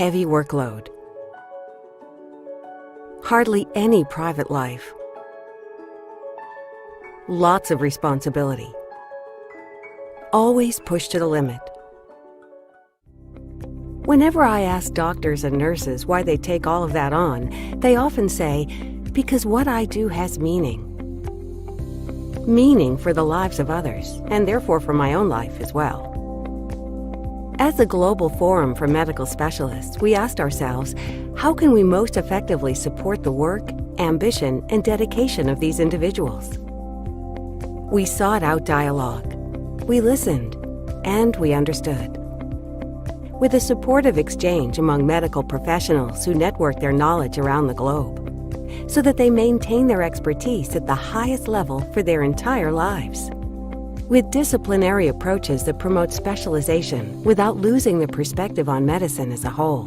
heavy workload, hardly any private life, lots of responsibility, always pushed to the limit. Whenever I ask doctors and nurses why they take all of that on, they often say, because what I do has meaning. Meaning for the lives of others, and therefore for my own life as well. As a global forum for medical specialists, we asked ourselves, how can we most effectively support the work, ambition, and dedication of these individuals? We sought out dialogue. We listened, and we understood. With a supportive exchange among medical professionals who network their knowledge around the globe, so that they maintain their expertise at the highest level for their entire lives. With disciplinary approaches that promote specialization without losing the perspective on medicine as a whole.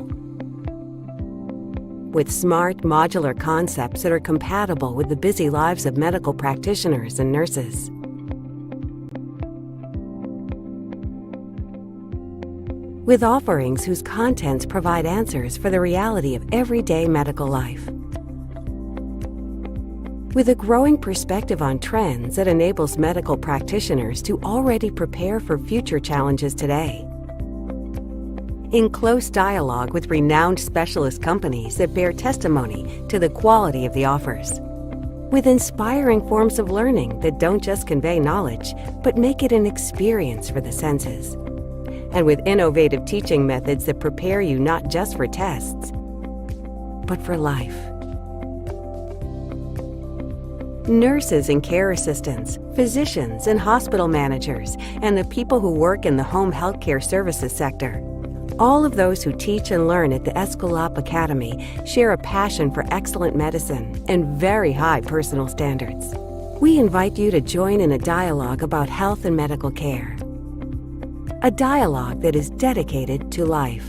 With smart, modular concepts that are compatible with the busy lives of medical practitioners and nurses. With offerings whose contents provide answers for the reality of everyday medical life. With a growing perspective on trends that enables medical practitioners to already prepare for future challenges today. In close dialogue with renowned specialist companies that bear testimony to the quality of the offers. With inspiring forms of learning that don't just convey knowledge, but make it an experience for the senses. And with innovative teaching methods that prepare you not just for tests, but for life. Nurses and care assistants, physicians and hospital managers, and the people who work in the home healthcare services sector. All of those who teach and learn at the Escalap Academy share a passion for excellent medicine and very high personal standards. We invite you to join in a dialogue about health and medical care. A dialogue that is dedicated to life.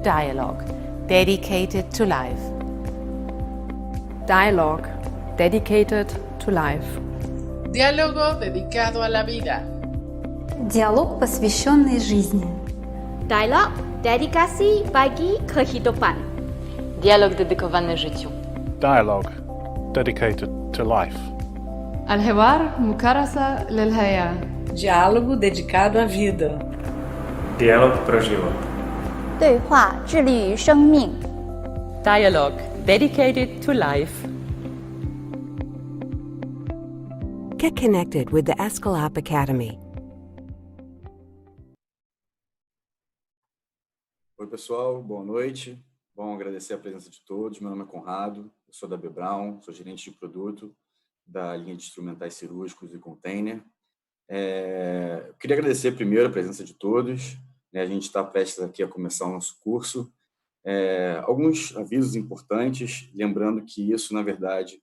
Dialogue, dedicated to life. Dialogue, dedicated to life. Diálogo dedicado a la vida. Dialog посвященный жизни. Dialog dedikasi bagi kehidupan. Dialog dedykowany życiu. Dialogue dedicated to life. الحوار مكرسة للحياة. Diálogo dedicado à vida. Dialog pro život. 对话致力于生命。Dialogue, dedicated to life. Get connected with the Escalap Academy. Oi pessoal, boa noite. Bom, agradecer a presença de todos. Meu nome é Conrado, eu sou da B. Brown, sou gerente de produto da linha de instrumentais cirúrgicos e container. Eu queria agradecer primeiro a presença de todos. A gente está prestes aqui a começar o nosso curso. Alguns avisos importantes, lembrando que isso, na verdade,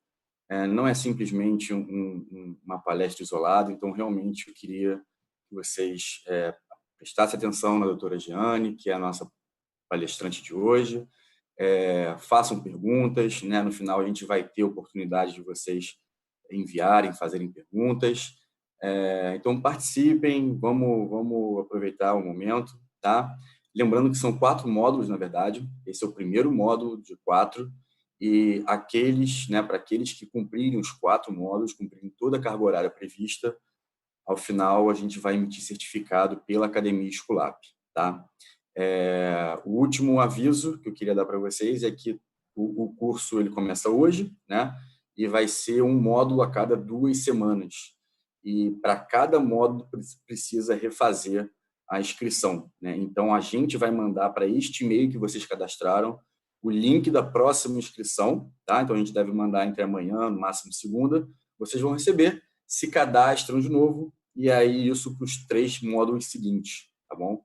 não é simplesmente uma palestra isolada, então realmente eu queria que vocês prestassem atenção na doutora Giane, que é a nossa palestrante de hoje, façam perguntas, né? No final a gente vai ter oportunidade de vocês enviarem, fazerem perguntas, então participem, vamos aproveitar o momento, tá? Lembrando que são 4 módulos, na verdade, esse é o primeiro módulo de 4, e para aqueles que cumprirem os 4 módulos, cumprirem toda a carga horária prevista, ao final a gente vai emitir certificado pela Academia Esculap, tá? O último aviso que eu queria dar para vocês é que o curso ele começa hoje, né? E vai ser um módulo a cada 2 semanas. E para cada módulo precisa refazer a inscrição, né? Então a gente vai mandar para este e-mail que vocês cadastraram o link da próxima inscrição, tá? Então a gente deve mandar entre amanhã, no máximo segunda. Vocês vão receber, se cadastram de novo e aí isso para os 3 módulos seguintes, tá bom?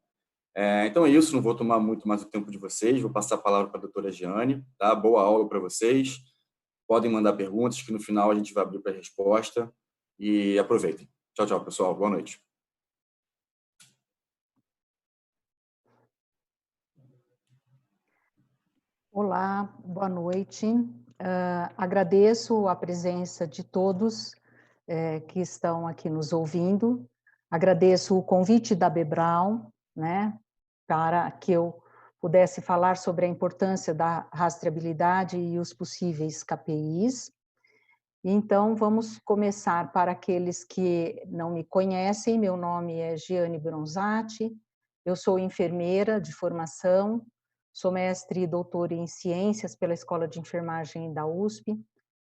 Então é isso, não vou tomar muito mais o tempo de vocês, vou passar a palavra para a doutora Giane, tá? Boa aula para vocês, podem mandar perguntas que no final a gente vai abrir para resposta e aproveitem. Tchau, tchau, pessoal, boa noite. Olá, boa noite. Agradeço a presença de todos que estão aqui nos ouvindo. Agradeço o convite da Bebral, né, para que eu pudesse falar sobre a importância da rastreabilidade e os possíveis KPIs. Então, vamos começar. Para aqueles que não me conhecem, meu nome é Giane Bronzatti, eu sou enfermeira de formação, sou mestre e doutora em ciências pela Escola de Enfermagem da USP,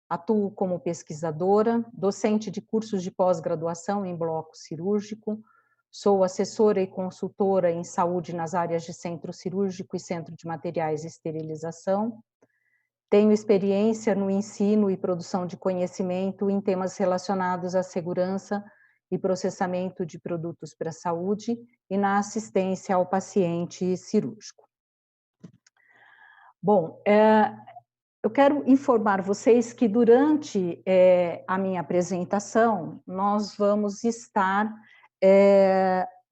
atuo como pesquisadora, docente de cursos de pós-graduação em bloco cirúrgico, sou assessora e consultora em saúde nas áreas de centro cirúrgico e centro de materiais e esterilização. Tenho experiência no ensino e produção de conhecimento em temas relacionados à segurança e processamento de produtos para a saúde e na assistência ao paciente cirúrgico. Bom, eu quero informar vocês que durante a minha apresentação, nós vamos estar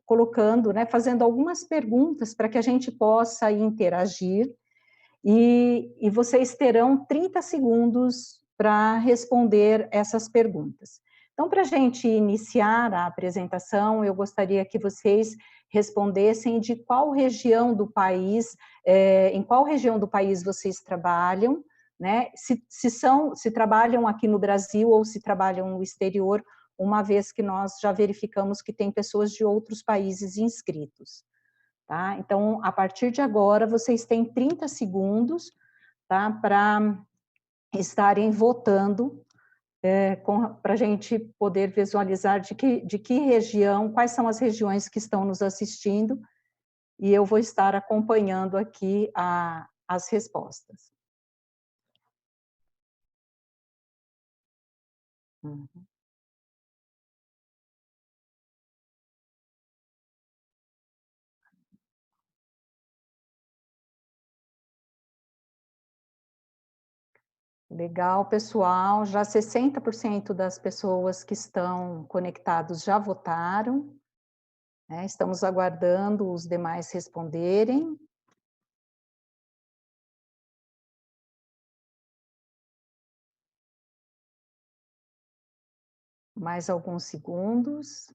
colocando, né, fazendo algumas perguntas para que a gente possa interagir, e vocês terão 30 segundos para responder essas perguntas. Então, para a gente iniciar a apresentação, eu gostaria que vocês respondessem de qual região do país, em qual região do país vocês trabalham, né? Se trabalham aqui no Brasil ou se trabalham no exterior, uma vez que nós já verificamos que tem pessoas de outros países inscritos. Tá? Então, a partir de agora, vocês têm 30 segundos, tá, para estarem votando, para a gente poder visualizar de que região, quais são as regiões que estão nos assistindo, e eu vou estar acompanhando aqui as respostas. Uhum. Legal, pessoal, já 60% das pessoas que estão conectados já votaram, né? Estamos aguardando os demais responderem. Mais alguns segundos.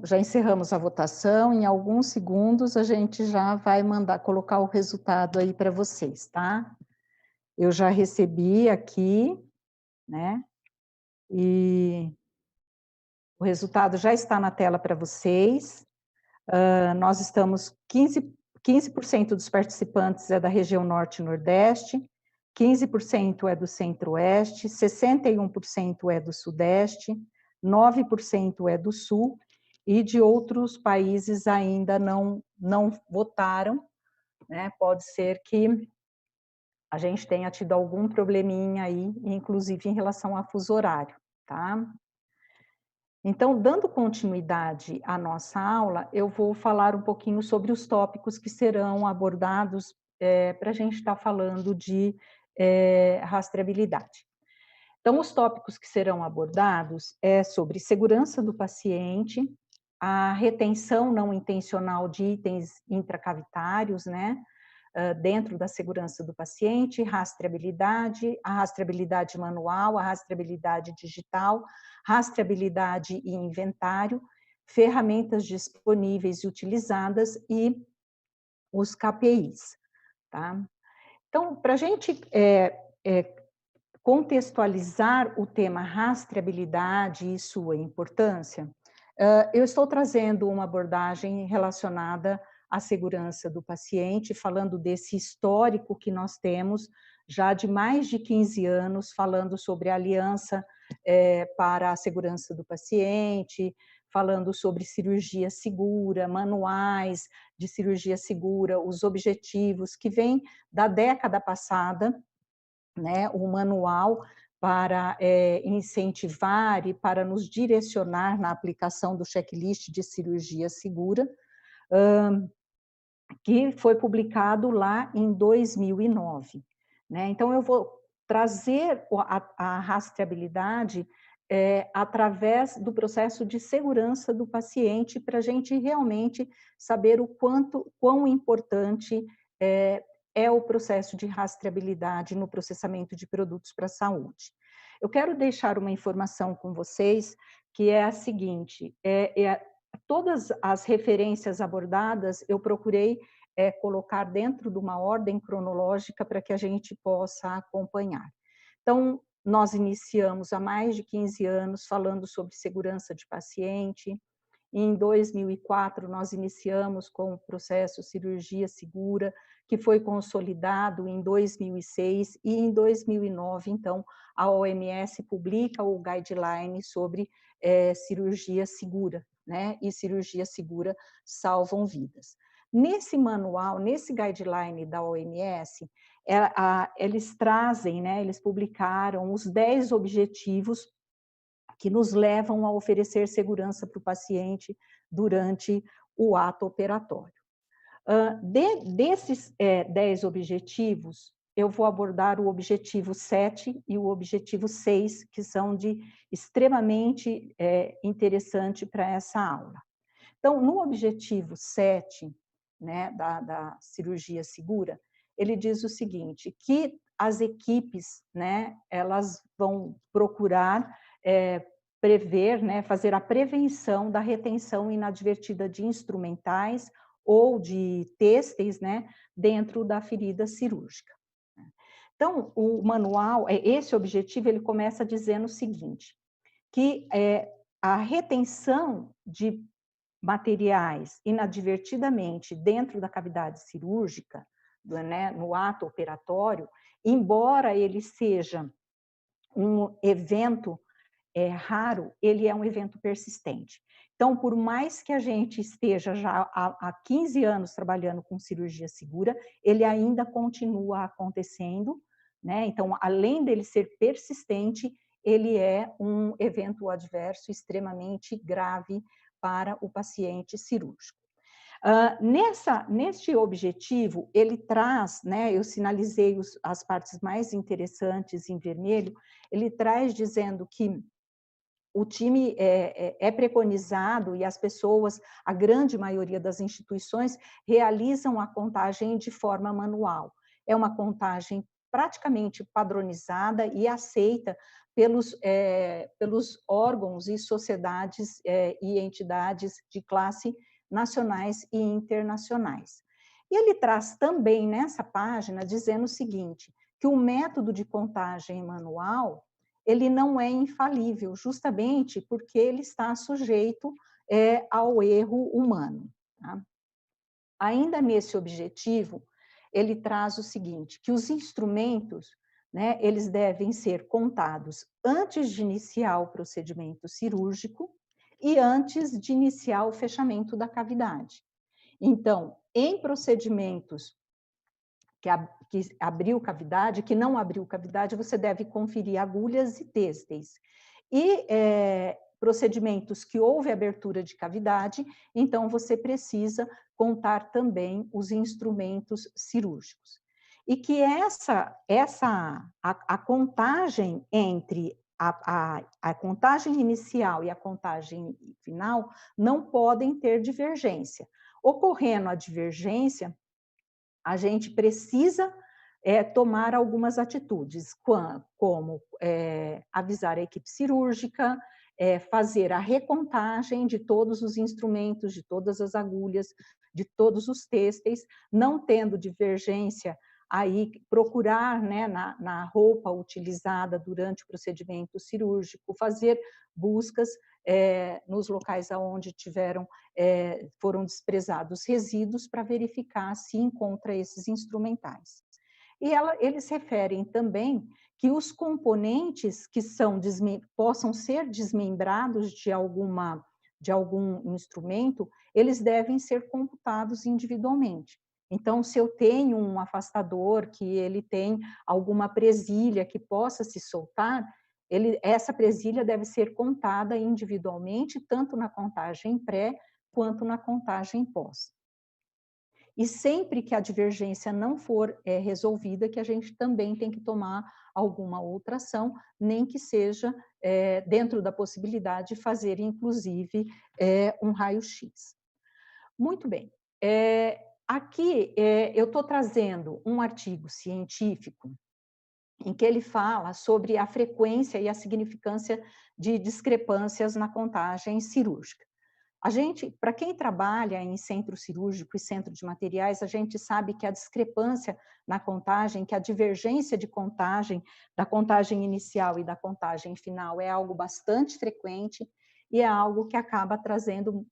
Já encerramos a votação, em alguns segundos a gente já vai colocar o resultado aí para vocês, tá? Eu já recebi aqui, né? E o resultado já está na tela para vocês. Nós estamos 15% dos participantes é da região Norte e Nordeste, 15% é do Centro-Oeste, 61% é do Sudeste, 9% é do Sul, e de outros países ainda não votaram, né? Pode ser que a gente tenha tido algum probleminha aí, inclusive em relação a fuso horário, tá? Então, dando continuidade à nossa aula, eu vou falar um pouquinho sobre os tópicos que serão abordados para a gente estar falando de rastreabilidade. Então, os tópicos que serão abordados é sobre segurança do paciente, a retenção não intencional de itens intracavitários, né, dentro da segurança do paciente, rastreabilidade, a rastreabilidade manual, a rastreabilidade digital, rastreabilidade e inventário, ferramentas disponíveis e utilizadas e os KPIs, tá? Então, para a gente contextualizar o tema rastreabilidade e sua importância, eu estou trazendo uma abordagem relacionada à segurança do paciente, falando desse histórico que nós temos já de mais de 15 anos, falando sobre a aliança para a segurança do paciente, falando sobre cirurgia segura, manuais de cirurgia segura, os objetivos que vêm da década passada, né, o manual para incentivar e para nos direcionar na aplicação do checklist de cirurgia segura, que foi publicado lá em 2009. Né? Então, eu vou trazer a rastreabilidade através do processo de segurança do paciente, para a gente realmente saber quão importante é o processo de rastreabilidade no processamento de produtos para a saúde. Eu quero deixar uma informação com vocês, que é a seguinte, todas as referências abordadas eu procurei colocar dentro de uma ordem cronológica para que a gente possa acompanhar. Então, nós iniciamos há mais de 15 anos falando sobre segurança de paciente. Em 2004, nós iniciamos com o processo Cirurgia Segura, que foi consolidado em 2006, e em 2009, então, a OMS publica o guideline sobre cirurgia segura, né? E cirurgia segura salvam vidas. Nesse manual, nesse guideline da OMS, eles trazem, né, eles publicaram os 10 objetivos que nos levam a oferecer segurança para o paciente durante o ato operatório. Desses 10 objetivos, eu vou abordar o objetivo 7 e o objetivo 6, que são extremamente interessante para essa aula. Então, no objetivo 7, né, da cirurgia segura, ele diz o seguinte, que as equipes, né, elas vão procurar prever, né, fazer a prevenção da retenção inadvertida de instrumentais ou de têxteis, né, dentro da ferida cirúrgica. Então, o manual, esse objetivo, ele começa dizendo o seguinte, que a retenção de materiais inadvertidamente dentro da cavidade cirúrgica, né, no ato operatório, embora ele seja um evento raro, ele é um evento persistente. Então, por mais que a gente esteja já há 15 anos trabalhando com cirurgia segura, ele ainda continua acontecendo, né? Então, além dele ser persistente, ele é um evento adverso extremamente grave para o paciente cirúrgico. Neste objetivo, ele traz, né, eu sinalizei as partes mais interessantes em vermelho, ele traz dizendo que o time é preconizado e as pessoas, a grande maioria das instituições, realizam a contagem de forma manual. É uma contagem praticamente padronizada e aceita pelos órgãos e sociedades e entidades de classe nacionais e internacionais. E ele traz também nessa página dizendo o seguinte, que o método de contagem manual ele não é infalível, justamente porque ele está sujeito ao erro humano. Tá? Ainda nesse objetivo, ele traz o seguinte, que os instrumentos, né, eles devem ser contados antes de iniciar o procedimento cirúrgico e antes de iniciar o fechamento da cavidade. Então, em procedimentos que abriu cavidade, que não abriu cavidade, você deve conferir agulhas e têxteis. E procedimentos que houve abertura de cavidade, então você precisa contar também os instrumentos cirúrgicos. E que a contagem entre a contagem inicial e a contagem final não podem ter divergência. Ocorrendo a divergência, a gente precisa tomar algumas atitudes, como avisar a equipe cirúrgica, fazer a recontagem de todos os instrumentos, de todas as agulhas, de todos os têxteis, não tendo divergência, aí procurar, né, na roupa utilizada durante o procedimento cirúrgico, fazer buscas nos locais onde foram desprezados resíduos para verificar se encontra esses instrumentais. E eles referem também que os componentes que possam ser desmembrados de algum instrumento, eles devem ser computados individualmente. Então, se eu tenho um afastador que ele tem alguma presilha que possa se soltar, essa presilha deve ser contada individualmente, tanto na contagem pré quanto na contagem pós. e sempre que a divergência não for resolvida, que a gente também tem que tomar alguma outra ação, nem que seja dentro da possibilidade de fazer, inclusive, um raio-x. Muito bem. Aqui eu estou trazendo um artigo científico em que ele fala sobre a frequência e a significância de discrepâncias na contagem cirúrgica. A gente, para quem trabalha em centro cirúrgico e centro de materiais, a gente sabe que a discrepância na contagem, que a divergência de contagem, da contagem inicial e da contagem final é algo bastante frequente e é algo que acaba trazendo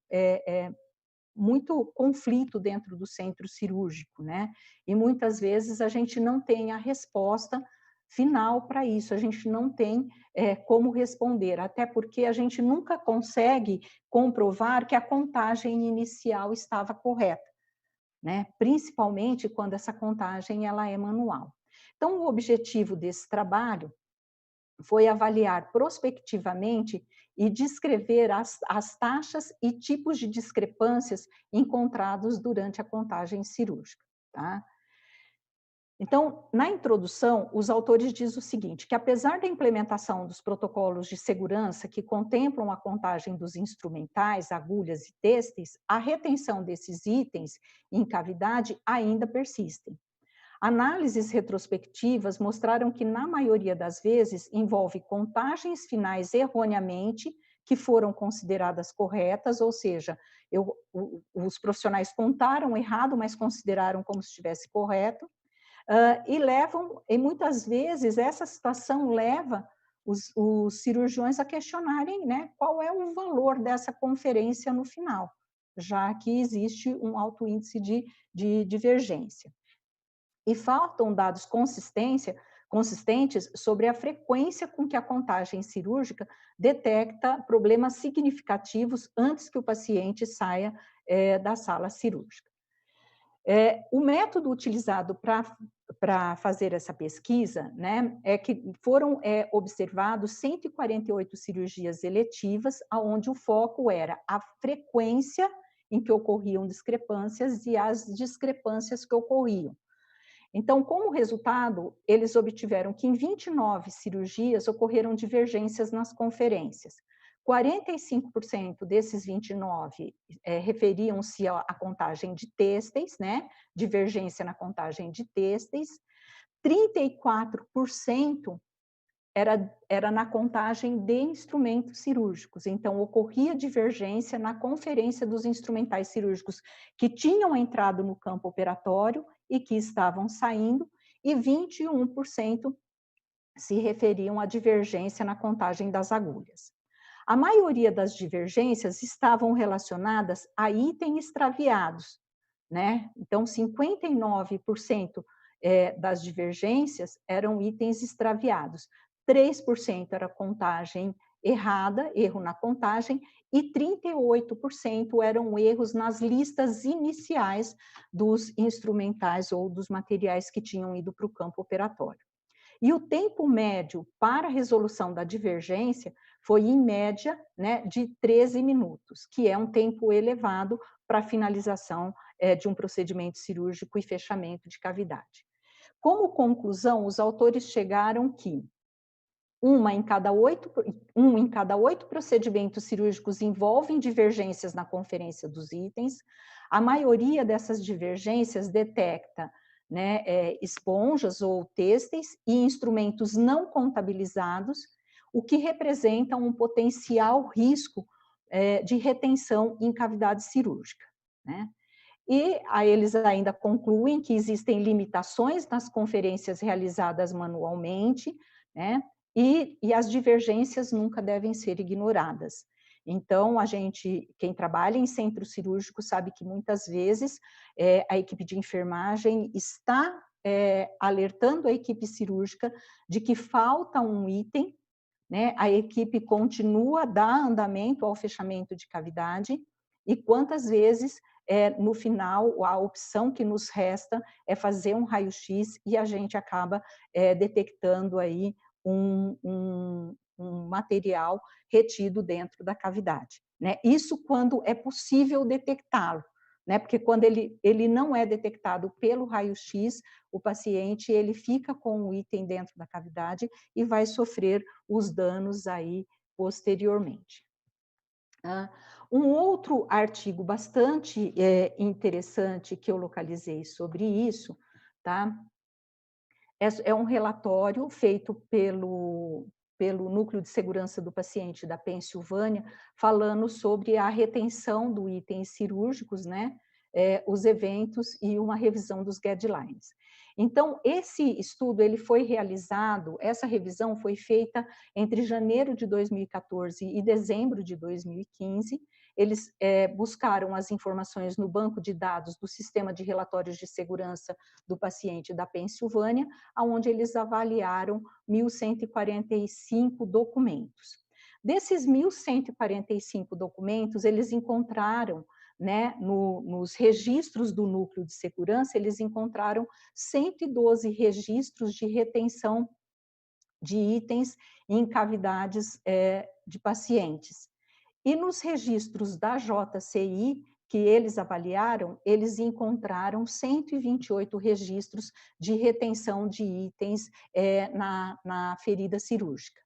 muito conflito dentro do centro cirúrgico, né? E muitas vezes a gente não tem a resposta final para isso, a gente não tem como responder, até porque a gente nunca consegue comprovar que a contagem inicial estava correta, né? Principalmente quando essa contagem ela é manual. Então, o objetivo desse trabalho foi avaliar prospectivamente e descrever as taxas e tipos de discrepâncias encontrados durante a contagem cirúrgica, tá? Então, na introdução, os autores dizem o seguinte, que apesar da implementação dos protocolos de segurança que contemplam a contagem dos instrumentais, agulhas e têxteis, a retenção desses itens em cavidade ainda persistem. Análises retrospectivas mostraram que, na maioria das vezes, envolve contagens finais erroneamente, que foram consideradas corretas, ou seja, os profissionais contaram errado, mas consideraram como se estivesse correto, e muitas vezes, essa situação leva os cirurgiões a questionarem, né, qual é o valor dessa conferência no final, já que existe um alto índice de divergência. E faltam dados consistentes sobre a frequência com que a contagem cirúrgica detecta problemas significativos antes que o paciente saia da sala cirúrgica. O método utilizado para fazer essa pesquisa, né, é que foram observados 148 cirurgias eletivas, onde o foco era a frequência em que ocorriam discrepâncias e as discrepâncias que ocorriam. Então, como resultado, eles obtiveram que em 29 cirurgias ocorreram divergências nas conferências. 45% desses 29 referiam-se à contagem de têxteis, né? Divergência na contagem de têxteis. 34% era na contagem de instrumentos cirúrgicos. Então, ocorria divergência na conferência dos instrumentais cirúrgicos que tinham entrado no campo operatório e que estavam saindo, e 21% se referiam à divergência na contagem das agulhas. A maioria das divergências estavam relacionadas a itens extraviados, né? Então, 59% das divergências eram itens extraviados, 3% era contagem errada, erro na contagem, e 38% eram erros nas listas iniciais dos instrumentais ou dos materiais que tinham ido para o campo operatório. E o tempo médio para a resolução da divergência foi, em média, né, de 13 minutos, que é um tempo elevado para a finalização de um procedimento cirúrgico e fechamento de cavidade. Como conclusão, os autores chegaram que um em cada oito procedimentos cirúrgicos envolvem divergências na conferência dos itens. A maioria dessas divergências detecta, né, esponjas ou têxteis e instrumentos não contabilizados, o que representa um potencial risco de retenção em cavidade cirúrgica, né? E aí eles ainda concluem que existem limitações nas conferências realizadas manualmente, né? E as divergências nunca devem ser ignoradas. Então, quem trabalha em centro cirúrgico sabe que muitas vezes a equipe de enfermagem está alertando a equipe cirúrgica de que falta um item, né? A equipe continua a dar andamento ao fechamento de cavidade, e quantas vezes, no final, a opção que nos resta é fazer um raio-x e a gente acaba detectando aí um material retido dentro da cavidade, né? Isso quando é possível detectá-lo, né? Porque quando ele não é detectado pelo raio-x, o paciente ele fica com o item dentro da cavidade e vai sofrer os danos aí posteriormente. Um outro artigo bastante interessante que eu localizei sobre isso, tá? É um relatório feito pelo Núcleo de Segurança do Paciente da Pensilvânia, falando sobre a retenção do itens cirúrgicos, né? Os eventos e uma revisão dos guidelines. Então, esse estudo ele foi realizado, essa revisão foi feita entre janeiro de 2014 e dezembro de 2015. Eles buscaram as informações no banco de dados do Sistema de Relatórios de Segurança do Paciente da Pensilvânia, onde eles avaliaram 1.145 documentos. Desses 1.145 documentos, eles encontraram, né, nos registros do Núcleo de Segurança, eles encontraram 112 registros de retenção de itens em cavidades de pacientes. E nos registros da JCI, que eles avaliaram, eles encontraram 128 registros de retenção de itens na ferida cirúrgica.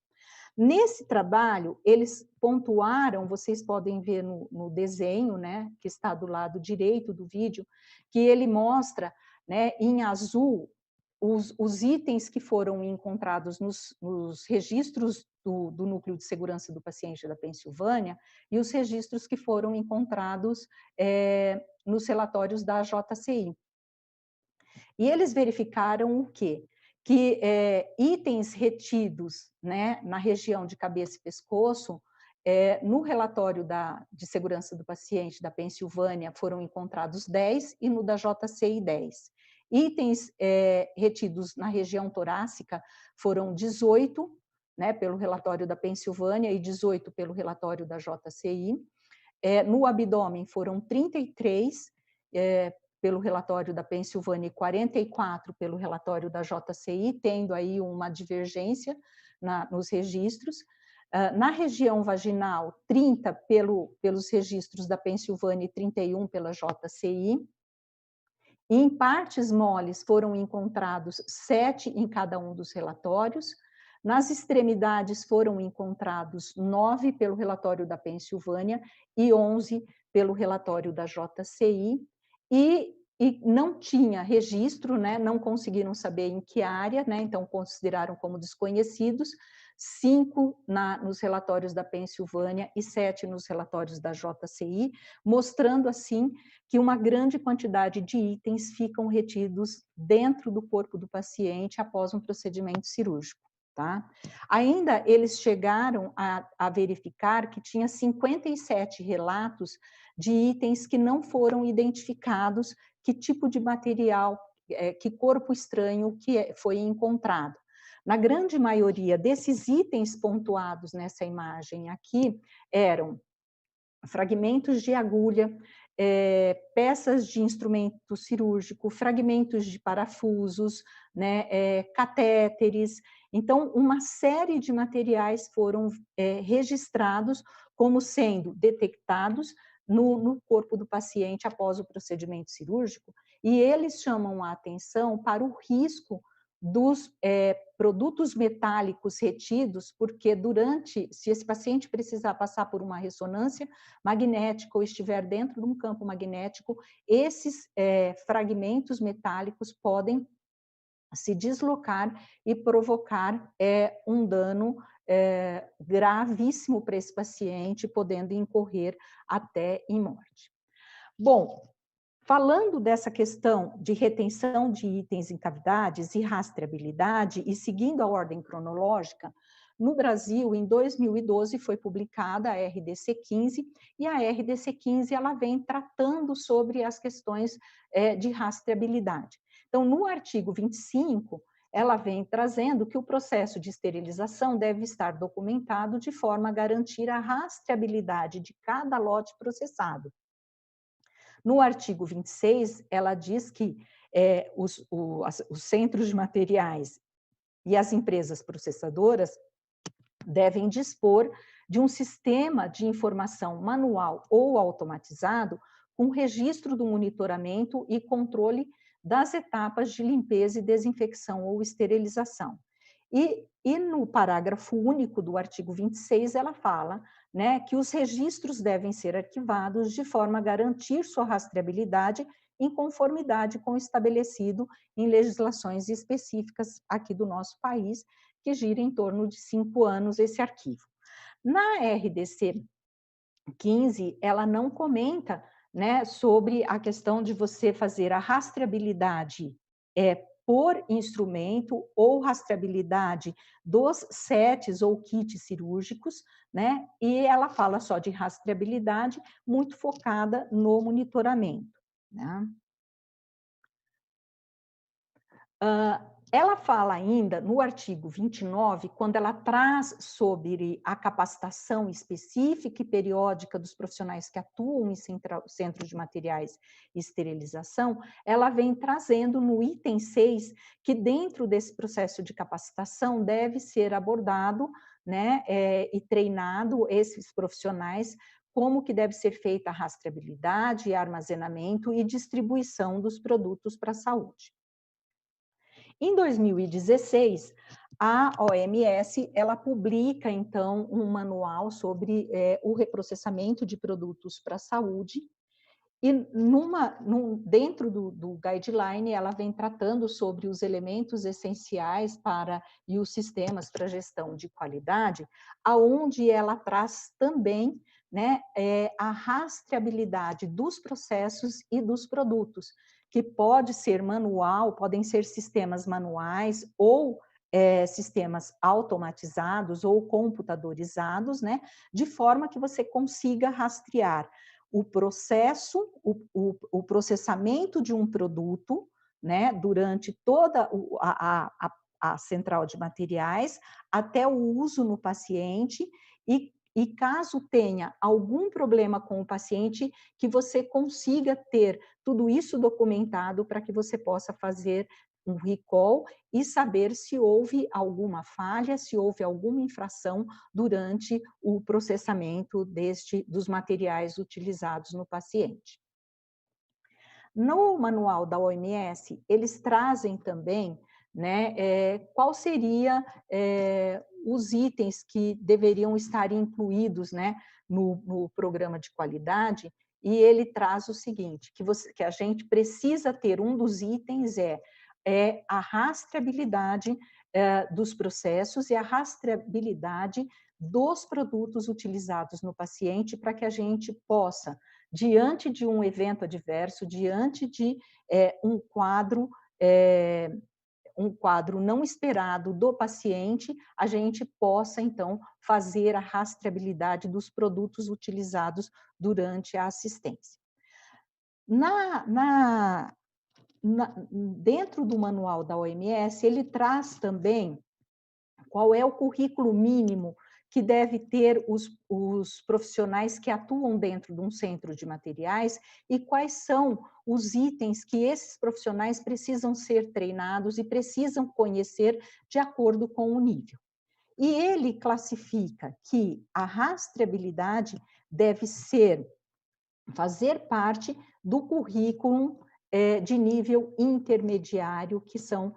Nesse trabalho, eles pontuaram, vocês podem ver no desenho, né, que está do lado direito do vídeo, que ele mostra, né, em azul, os itens que foram encontrados nos registros do Núcleo de Segurança do Paciente da Pensilvânia e os registros que foram encontrados nos relatórios da JCI. E eles verificaram o quê? Que itens retidos, né, na região de cabeça e pescoço, no relatório de segurança do paciente da Pensilvânia foram encontrados 10 e no da JCI 10. Itens retidos na região torácica foram 18, né, pelo relatório da Pensilvânia e 18 pelo relatório da JCI. No abdômen foram 33 pelo relatório da Pensilvânia e 44 pelo relatório da JCI, tendo aí uma divergência nos registros. Na região vaginal, 30 pelos registros da Pensilvânia e 31 pela JCI. Em partes moles foram encontrados 7 em cada um dos relatórios. Nas extremidades foram encontrados 9 pelo relatório da Pensilvânia e 11 pelo relatório da JCI. E não tinha registro, né, não conseguiram saber em que área, né, então consideraram como desconhecidos, 5 nos relatórios da Pensilvânia e 7 nos relatórios da JCI, mostrando assim que uma grande quantidade de itens ficam retidos dentro do corpo do paciente após um procedimento cirúrgico. Tá? Ainda eles chegaram a verificar que tinha 57 relatos de itens que não foram identificados, que tipo de material, que corpo estranho que foi encontrado. Na grande maioria desses itens pontuados nessa imagem aqui, eram fragmentos de agulha, peças de instrumento cirúrgico, fragmentos de parafusos, né, catéteres. Então, uma série de materiais foram registrados como sendo detectados no corpo do paciente após o procedimento cirúrgico, e eles chamam a atenção para o risco dos produtos metálicos retidos, porque se esse paciente precisar passar por uma ressonância magnética ou estiver dentro de um campo magnético, esses fragmentos metálicos podem se deslocar e provocar um dano gravíssimo para esse paciente, podendo incorrer até em morte. Bom, falando dessa questão de retenção de itens em cavidades e rastreabilidade, e seguindo a ordem cronológica, no Brasil, em 2012, foi publicada a RDC 15, e a RDC 15 ela vem tratando sobre as questões de rastreabilidade. Então, no artigo 25, ela vem trazendo que o processo de esterilização deve estar documentado de forma a garantir a rastreabilidade de cada lote processado. No artigo 26, ela diz que os centros de materiais e as empresas processadoras devem dispor de um sistema de informação manual ou automatizado com registro do monitoramento e controle das etapas de limpeza e desinfecção ou esterilização. E no parágrafo único do artigo 26, ela fala, né, que os registros devem ser arquivados de forma a garantir sua rastreabilidade em conformidade com o estabelecido em legislações específicas aqui do nosso país, que gira em torno de 5 anos esse arquivo. Na RDC 15, ela não comenta, né, sobre a questão de você fazer a rastreabilidade por instrumento ou rastreabilidade dos sets ou kits cirúrgicos, né? E ela fala só de rastreabilidade muito focada no monitoramento, né? Ela fala ainda, no artigo 29, quando ela traz sobre a capacitação específica e periódica dos profissionais que atuam em centros de materiais e esterilização, ela vem trazendo no item 6 que dentro desse processo de capacitação deve ser abordado, né, e treinado esses profissionais como que deve ser feita a rastreabilidade, armazenamento e distribuição dos produtos para a saúde. Em 2016, a OMS, ela publica, então, um manual sobre o reprocessamento de produtos para a saúde, e dentro do guideline, ela vem tratando sobre os elementos essenciais e os sistemas para gestão de qualidade, aonde ela traz também, né, a rastreabilidade dos processos e dos produtos, que pode ser manual, podem ser sistemas manuais ou sistemas automatizados ou computadorizados, né, de forma que você consiga rastrear o processo, o processamento de um produto, né, durante toda a central de materiais, até o uso no paciente, e caso tenha algum problema com o paciente, que você consiga ter tudo isso documentado para que você possa fazer um recall e saber se houve alguma falha, se houve alguma infração durante o processamento dos materiais utilizados no paciente. No manual da OMS, eles trazem também, né, qual seria os itens que deveriam estar incluídos, né, no programa de qualidade, e ele traz o seguinte, que a gente precisa ter, um dos itens é a rastreabilidade dos processos e a rastreabilidade dos produtos utilizados no paciente, para que a gente possa, diante de um evento adverso, diante de um quadro não esperado do paciente, a gente possa, então, fazer a rastreabilidade dos produtos utilizados durante a assistência. Dentro do manual da OMS, ele traz também qual é o currículo mínimo que deve ter os profissionais que atuam dentro de um centro de materiais e quais são os itens que esses profissionais precisam ser treinados e precisam conhecer de acordo com o nível. E ele classifica que a rastreabilidade deve fazer parte do currículo de nível intermediário, que são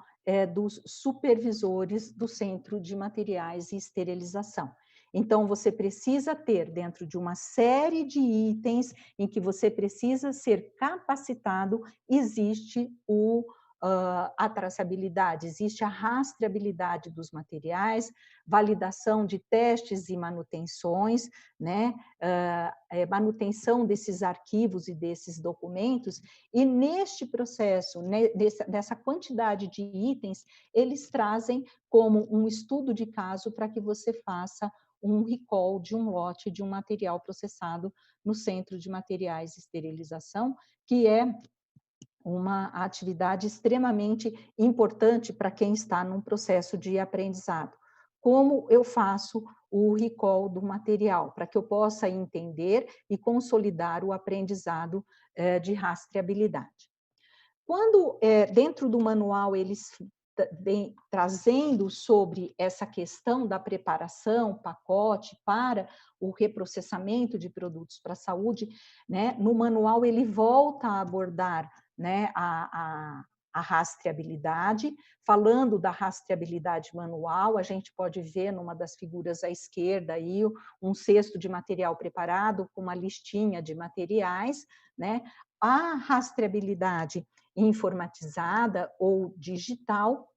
dos supervisores do Centro de Materiais e Esterilização. Então, você precisa ter, dentro de uma série de itens em que você precisa ser capacitado, existe a traçabilidade, existe a rastreabilidade dos materiais, validação de testes e manutenções, né? Manutenção desses arquivos e desses documentos, e neste processo, dessa quantidade de itens, eles trazem como um estudo de caso para que você faça um recall de um lote de um material processado no Centro de Materiais e Esterilização, que é uma atividade extremamente importante para quem está num processo de aprendizado. Como eu faço o recall do material, para que eu possa entender e consolidar o aprendizado de rastreabilidade. Quando, dentro do manual, eles vem trazendo sobre essa questão da preparação, pacote para o reprocessamento de produtos para a saúde, né? No manual ele volta a abordar, né, a rastreabilidade. Falando da rastreabilidade manual, a gente pode ver numa das figuras à esquerda aí um cesto de material preparado com uma listinha de materiais, né? A rastreabilidade informatizada ou digital,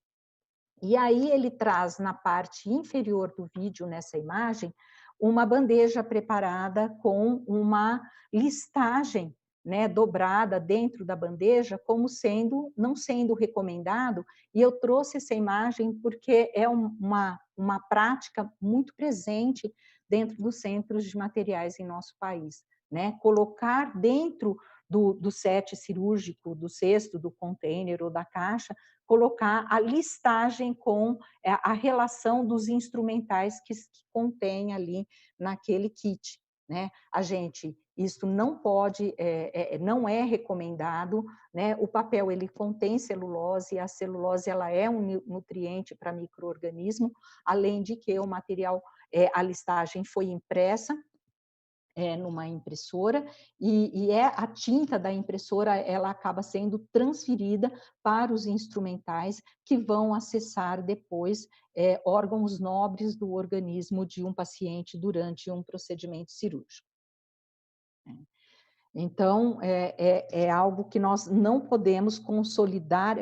e aí ele traz na parte inferior do vídeo, nessa imagem, uma bandeja preparada com uma listagem, né, dobrada dentro da bandeja, como sendo, não sendo recomendado, e eu trouxe essa imagem porque é uma prática muito presente dentro dos centros de materiais em nosso país, né, colocar dentro do set cirúrgico, do cesto, do container ou da caixa, colocar a listagem com a relação dos instrumentais que contém ali naquele kit, né? Isso não pode, não é recomendado, né? O papel ele contém celulose, e a celulose ela é um nutriente para micro-organismo, além de que o material, a listagem foi impressa numa impressora, e a tinta da impressora ela acaba sendo transferida para os instrumentais que vão acessar depois órgãos nobres do organismo de um paciente durante um procedimento cirúrgico. Então, é algo que nós não podemos consolidar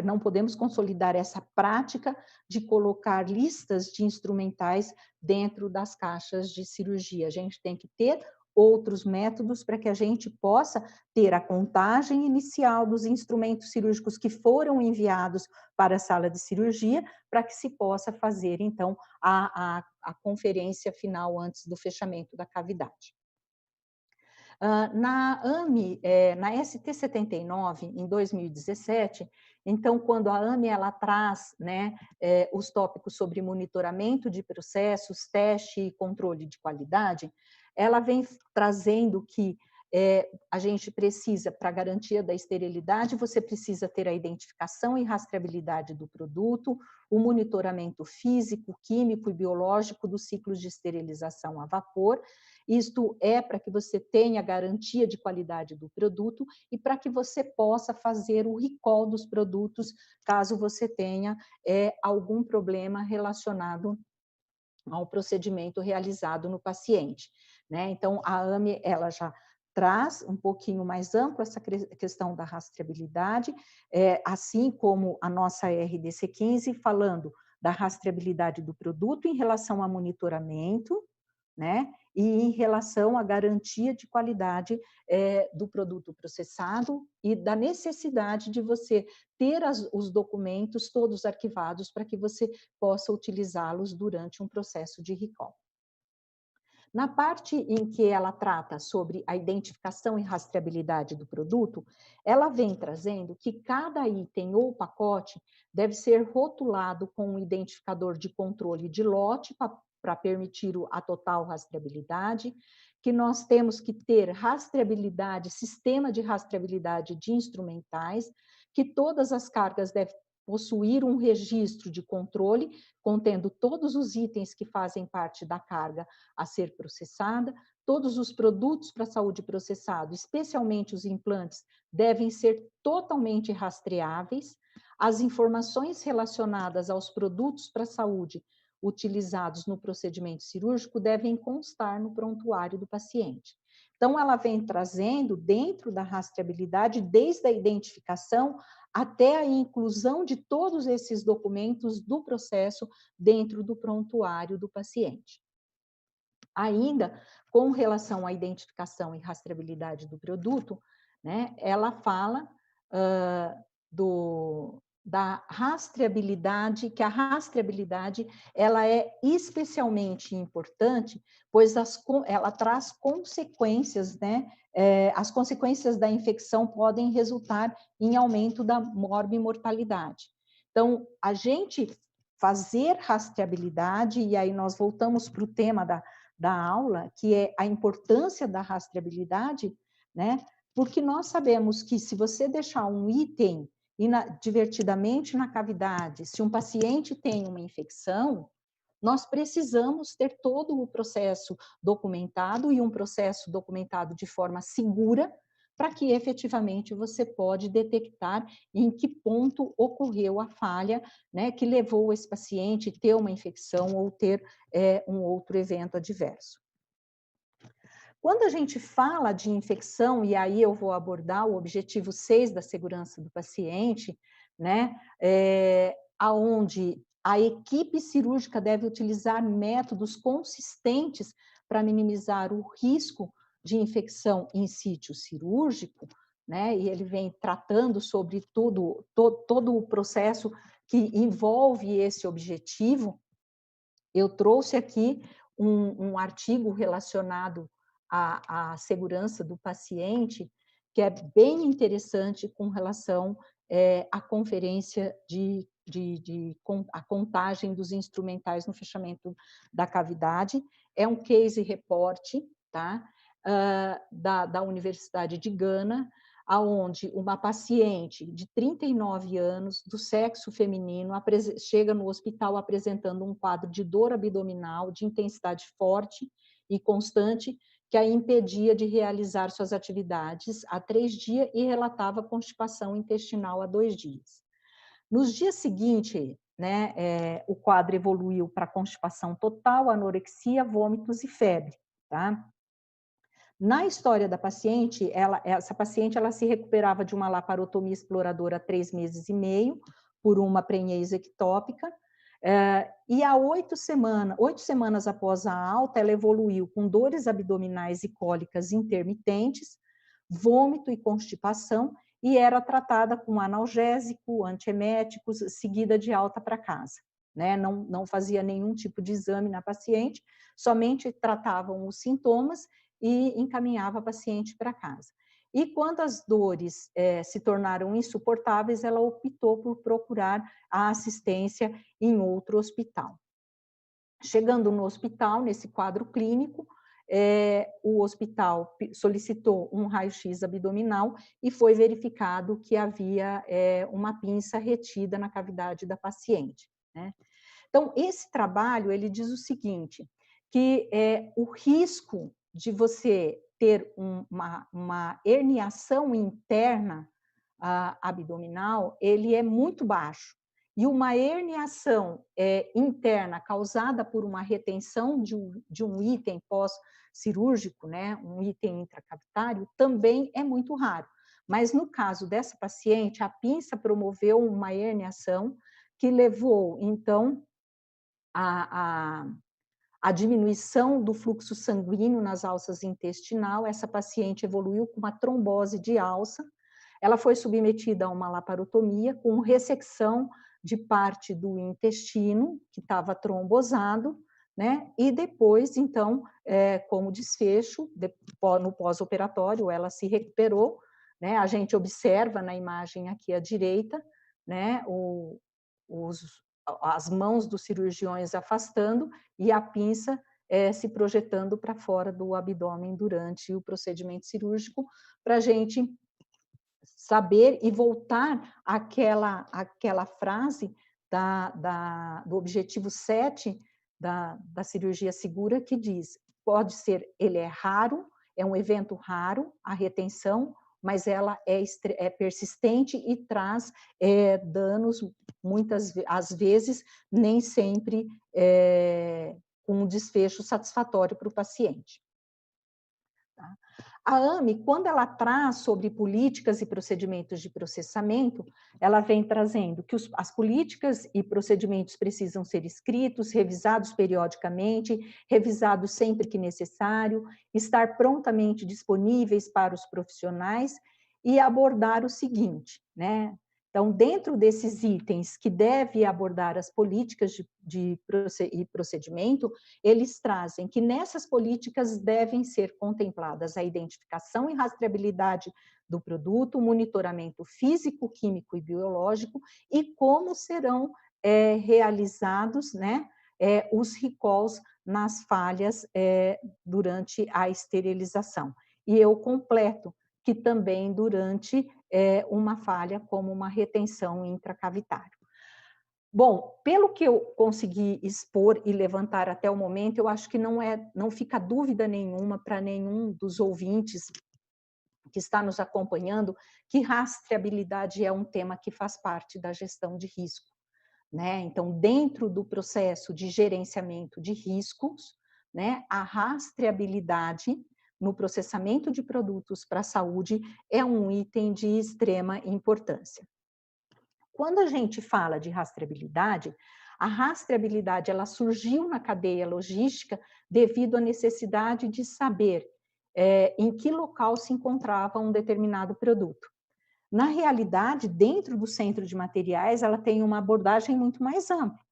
essa prática de colocar listas de instrumentais dentro das caixas de cirurgia. A gente tem que ter outros métodos para que a gente possa ter a contagem inicial dos instrumentos cirúrgicos que foram enviados para a sala de cirurgia, para que se possa fazer, então, a conferência final antes do fechamento da cavidade. Na AME, na ST79, em 2017, então, quando a AME ela traz, né, os tópicos sobre monitoramento de processos, teste e controle de qualidade, ela vem trazendo que a gente precisa, para a garantia da esterilidade, você precisa ter a identificação e rastreabilidade do produto, o monitoramento físico, químico e biológico dos ciclos de esterilização a vapor. Isto é para que você tenha garantia de qualidade do produto e para que você possa fazer o recall dos produtos, caso você tenha algum problema relacionado ao procedimento realizado no paciente, né? Então, a AME, ela já traz um pouquinho mais amplo essa questão da rastreabilidade, assim como a nossa RDC 15, falando da rastreabilidade do produto em relação a monitoramento, né? E em relação à garantia de qualidade do produto processado e da necessidade de você ter os documentos todos arquivados para que você possa utilizá-los durante um processo de recall. Na parte em que ela trata sobre a identificação e rastreabilidade do produto, ela vem trazendo que cada item ou pacote deve ser rotulado com um identificador de controle de lote para permitir a total rastreabilidade, que nós temos que ter rastreabilidade, sistema de rastreabilidade de instrumentais, que todas as cargas devem possuir um registro de controle, contendo todos os itens que fazem parte da carga a ser processada, todos os produtos para saúde processado, especialmente os implantes, devem ser totalmente rastreáveis, as informações relacionadas aos produtos para saúde utilizados no procedimento cirúrgico devem constar no prontuário do paciente. Então, ela vem trazendo dentro da rastreabilidade, desde a identificação até a inclusão de todos esses documentos do processo dentro do prontuário do paciente. Ainda, com relação à identificação e rastreabilidade do produto, né, ela fala da rastreabilidade, que a rastreabilidade ela é especialmente importante, pois ela traz consequências, né? As consequências da infecção podem resultar em aumento da morbimortalidade. Então, a gente fazer rastreabilidade, e aí nós voltamos para o tema da aula, que é a importância da rastreabilidade, né? Porque nós sabemos que se você deixar um item divertidamente na cavidade, se um paciente tem uma infecção, nós precisamos ter todo o processo documentado e um processo documentado de forma segura para que efetivamente você pode detectar em que ponto ocorreu a falha, né, que levou esse paciente a ter uma infecção ou ter um outro evento adverso. Quando a gente fala de infecção, e aí eu vou abordar o objetivo 6 da segurança do paciente, né, aonde a equipe cirúrgica deve utilizar métodos consistentes para minimizar o risco de infecção em sítio cirúrgico, né, e ele vem tratando sobre todo o processo que envolve esse objetivo. Eu trouxe aqui um artigo relacionado à segurança do paciente, que é bem interessante com relação à conferência a contagem dos instrumentais no fechamento da cavidade. É um case report, tá? Da Universidade de Gana, aonde uma paciente de 39 anos, do sexo feminino, chega no hospital apresentando um quadro de dor abdominal de intensidade forte e constante, que a impedia de realizar suas atividades há 3 dias e relatava constipação intestinal há 2 dias. Nos dias seguintes, né, o quadro evoluiu para constipação total, anorexia, vômitos e febre, tá? Na história da paciente, essa paciente se recuperava de uma laparotomia exploradora há 3 meses e meio, por uma prenhese ectópica, e há 8 semanas após a alta, ela evoluiu com dores abdominais e cólicas intermitentes, vômito e constipação, e era tratada com analgésico, antieméticos, seguida de alta para casa. Né? Não fazia nenhum tipo de exame na paciente, somente tratavam os sintomas e encaminhava a paciente para casa. E quando as dores se tornaram insuportáveis, ela optou por procurar a assistência em outro hospital. Chegando no hospital, nesse quadro clínico, o hospital solicitou um raio-x abdominal e foi verificado que havia uma pinça retida na cavidade da paciente, né? Então, esse trabalho, ele diz o seguinte, que o risco de você ter uma herniação interna abdominal, ele é muito baixo. E uma herniação interna causada por uma retenção de um item pós-cirúrgico, né, um item intracavitário, também é muito raro. Mas no caso dessa paciente, a pinça promoveu uma herniação que levou, então, a diminuição do fluxo sanguíneo nas alças intestinal. Essa paciente evoluiu com uma trombose de alça, ela foi submetida a uma laparotomia com ressecção de parte do intestino, que estava trombosado, né? E depois, então, como desfecho, no pós-operatório, ela se recuperou, né? A gente observa na imagem aqui à direita, né, as mãos dos cirurgiões afastando e a pinça se projetando para fora do abdômen durante o procedimento cirúrgico, para a gente saber e voltar àquela frase do objetivo 7 da cirurgia segura, que diz, pode ser, ele é raro, é um evento raro, a retenção, mas ela é persistente e traz danos, às vezes, nem sempre com um desfecho satisfatório para o paciente. Tá? A AME, quando ela traz sobre políticas e procedimentos de processamento, ela vem trazendo que as políticas e procedimentos precisam ser escritos, revisados periodicamente, revisados sempre que necessário, estar prontamente disponíveis para os profissionais e abordar o seguinte, né? Então, dentro desses itens que deve abordar as políticas e procedimento, eles trazem que nessas políticas devem ser contempladas a identificação e rastreabilidade do produto, o monitoramento físico, químico e biológico, e como serão realizados, né, os recalls nas falhas durante a esterilização. E eu completo que também durante uma falha como uma retenção intracavitária. Bom, pelo que eu consegui expor e levantar até o momento, eu acho que não fica dúvida nenhuma para nenhum dos ouvintes que está nos acompanhando que rastreabilidade é um tema que faz parte da gestão de risco, né? Então, dentro do processo de gerenciamento de riscos, né, a rastreabilidade no processamento de produtos para a saúde é um item de extrema importância. Quando a gente fala de rastreabilidade, a rastreabilidade ela surgiu na cadeia logística devido à necessidade de saber em que local se encontrava um determinado produto. Na realidade, dentro do centro de materiais, ela tem uma abordagem muito mais ampla,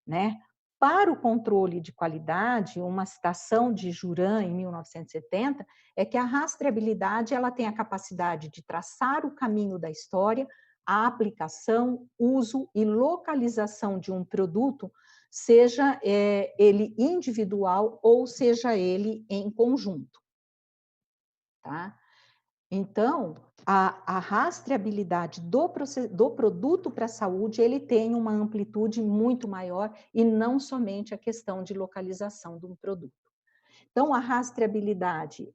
né? Para o controle de qualidade, uma citação de Juran, em 1970, é que a rastreabilidade ela tem a capacidade de traçar o caminho da história, a aplicação, uso e localização de um produto, seja ele individual ou seja ele em conjunto. Tá? Então, a rastreabilidade do produto para a saúde, ele tem uma amplitude muito maior e não somente a questão de localização de um produto. Então, a rastreabilidade,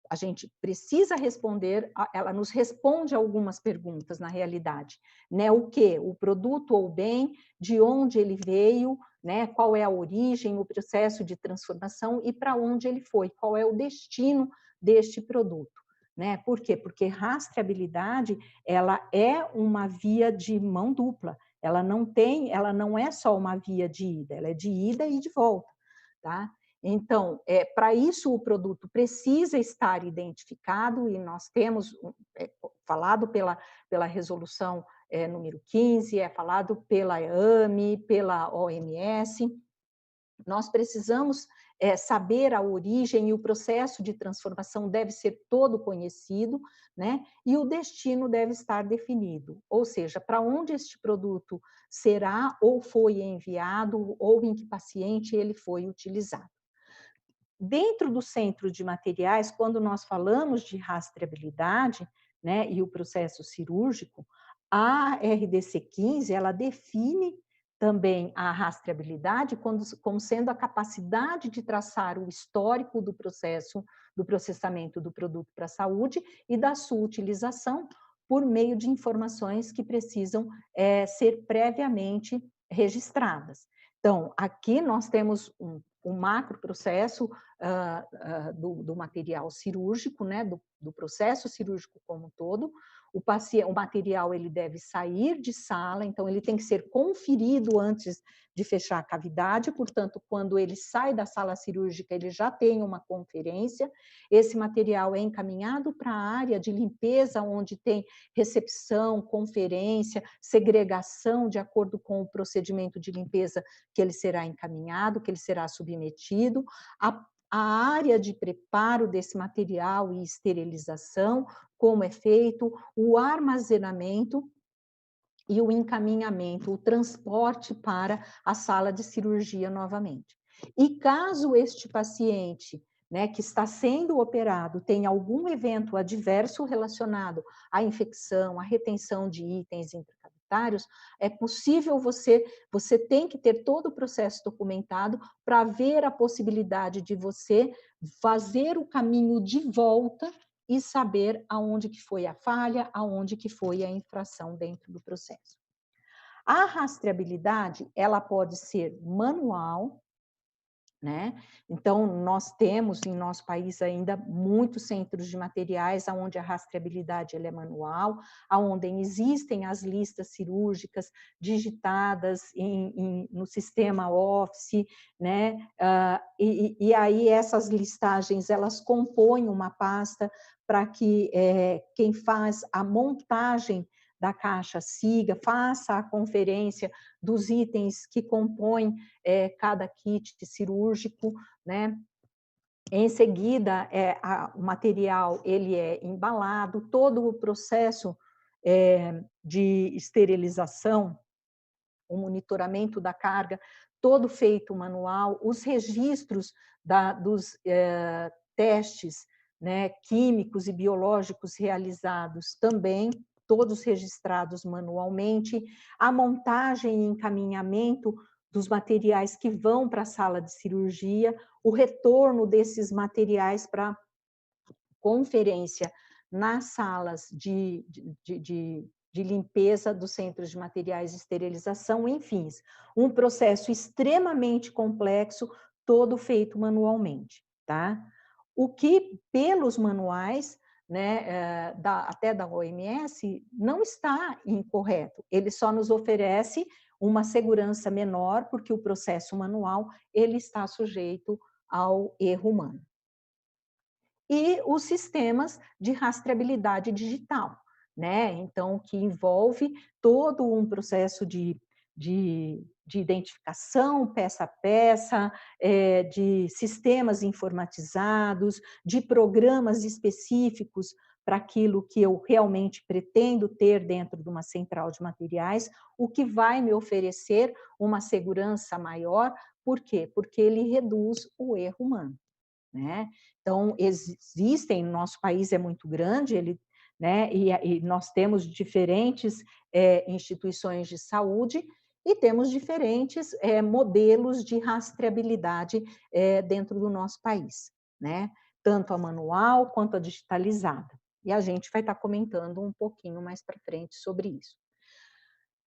a gente precisa responder, ela nos responde algumas perguntas na realidade, né? O que? O produto ou o bem, de onde ele veio, né? Qual é a origem, o processo de transformação e para onde ele foi, qual é o destino deste produto. Né? Por quê? Porque rastreabilidade ela é uma via de mão dupla, ela não é só uma via de ida, ela é de ida e de volta. Tá? Então, para isso o produto precisa estar identificado, e nós temos falado pela resolução número 15, falado pela EAME, pela OMS, nós precisamos saber a origem e o processo de transformação deve ser todo conhecido, né? E o destino deve estar definido, ou seja, para onde este produto será ou foi enviado, ou em que paciente ele foi utilizado. Dentro do centro de materiais, quando nós falamos de rastreabilidade, né, e o processo cirúrgico, a RDC 15, ela define também a rastreabilidade como sendo a capacidade de traçar o histórico do processamento do produto para a saúde e da sua utilização por meio de informações que precisam ser previamente registradas. Então, aqui nós temos um macro processo do material cirúrgico, né, do processo cirúrgico como um todo. O material ele deve sair de sala, então ele tem que ser conferido antes de fechar a cavidade, portanto, quando ele sai da sala cirúrgica, ele já tem uma conferência, esse material é encaminhado para a área de limpeza, onde tem recepção, conferência, segregação, de acordo com o procedimento de limpeza que ele será encaminhado, que ele será submetido, a área de preparo desse material e esterilização, como é feito, o armazenamento e o encaminhamento, o transporte para a sala de cirurgia novamente. E caso este paciente, né, que está sendo operado tenha algum evento adverso relacionado à infecção, à retenção de itens intracavitários, é possível você tem que ter todo o processo documentado para ver a possibilidade de você fazer o caminho de volta e saber aonde que foi a falha, aonde que foi a infração dentro do processo. A rastreabilidade, ela pode ser manual, né? Então, nós temos em nosso país ainda muitos centros de materiais onde a rastreabilidade ela é manual, onde existem as listas cirúrgicas digitadas no sistema Office, né? E aí essas listagens elas compõem uma pasta para que quem faz a montagem da caixa siga, faça a conferência dos itens que compõem cada kit cirúrgico, né? Em seguida, o material ele é embalado, todo o processo de esterilização, o monitoramento da carga, todo feito manual, os registros dos testes né, químicos e biológicos realizados também, todos registrados manualmente, a montagem e encaminhamento dos materiais que vão para a sala de cirurgia, o retorno desses materiais para conferência nas salas de limpeza dos centros de materiais de esterilização, enfim, um processo extremamente complexo, todo feito manualmente, tá? O que, pelos manuais, né, até da OMS, não está incorreto, ele só nos oferece uma segurança menor, porque o processo manual, ele está sujeito ao erro humano. E os sistemas de rastreabilidade digital, né? Então, que envolve todo um processo de identificação peça a peça, de sistemas informatizados, de programas específicos para aquilo que eu realmente pretendo ter dentro de uma central de materiais, o que vai me oferecer uma segurança maior. Por quê? Porque ele reduz o erro humano, né? Então, existem, nosso país é muito grande, né, e nós temos diferentes instituições de saúde e temos diferentes modelos de rastreabilidade dentro do nosso país, né? Tanto a manual quanto a digitalizada. E a gente vai estar comentando um pouquinho mais para frente sobre isso.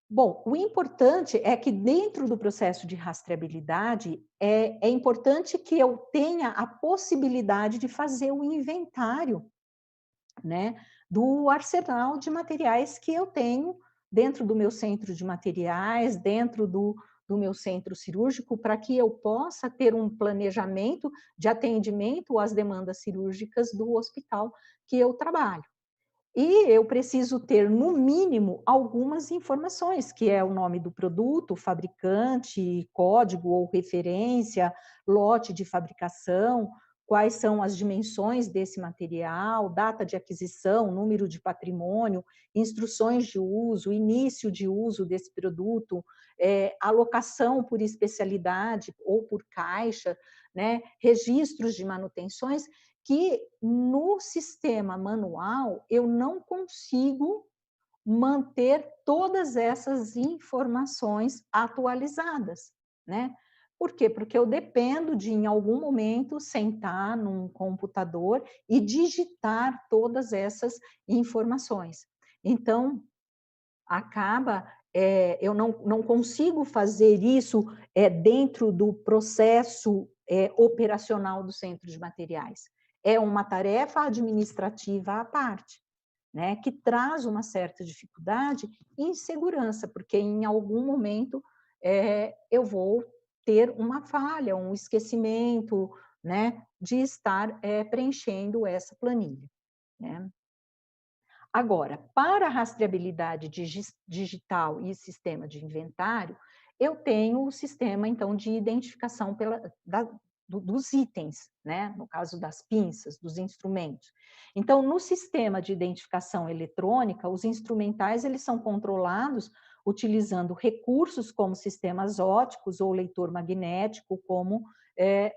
Bom, o importante é que dentro do processo de rastreabilidade, é importante que eu tenha a possibilidade de fazer o inventário, né, do arsenal de materiais que eu tenho dentro do meu centro de materiais, dentro do meu centro cirúrgico, para que eu possa ter um planejamento de atendimento às demandas cirúrgicas do hospital que eu trabalho. E eu preciso ter, no mínimo, algumas informações, que é o nome do produto, fabricante, código ou referência, lote de fabricação, quais são as dimensões desse material, data de aquisição, número de patrimônio, instruções de uso, início de uso desse produto, alocação por especialidade ou por caixa, né, registros de manutenções, que no sistema manual eu não consigo manter todas essas informações atualizadas, né? Por quê? Porque eu dependo de, em algum momento, sentar num computador e digitar todas essas informações. Então, acaba, eu não consigo fazer isso dentro do processo operacional do centro de materiais. É uma tarefa administrativa à parte, né, que traz uma certa dificuldade e insegurança, porque em algum momento eu vou ter uma falha, um esquecimento, né, de estar preenchendo essa planilha, né? Agora, para a rastreabilidade digital e sistema de inventário, eu tenho o sistema, então, de identificação dos itens, né? No caso das pinças, dos instrumentos. Então, no sistema de identificação eletrônica, os instrumentais eles são controlados utilizando recursos como sistemas ópticos ou leitor magnético, como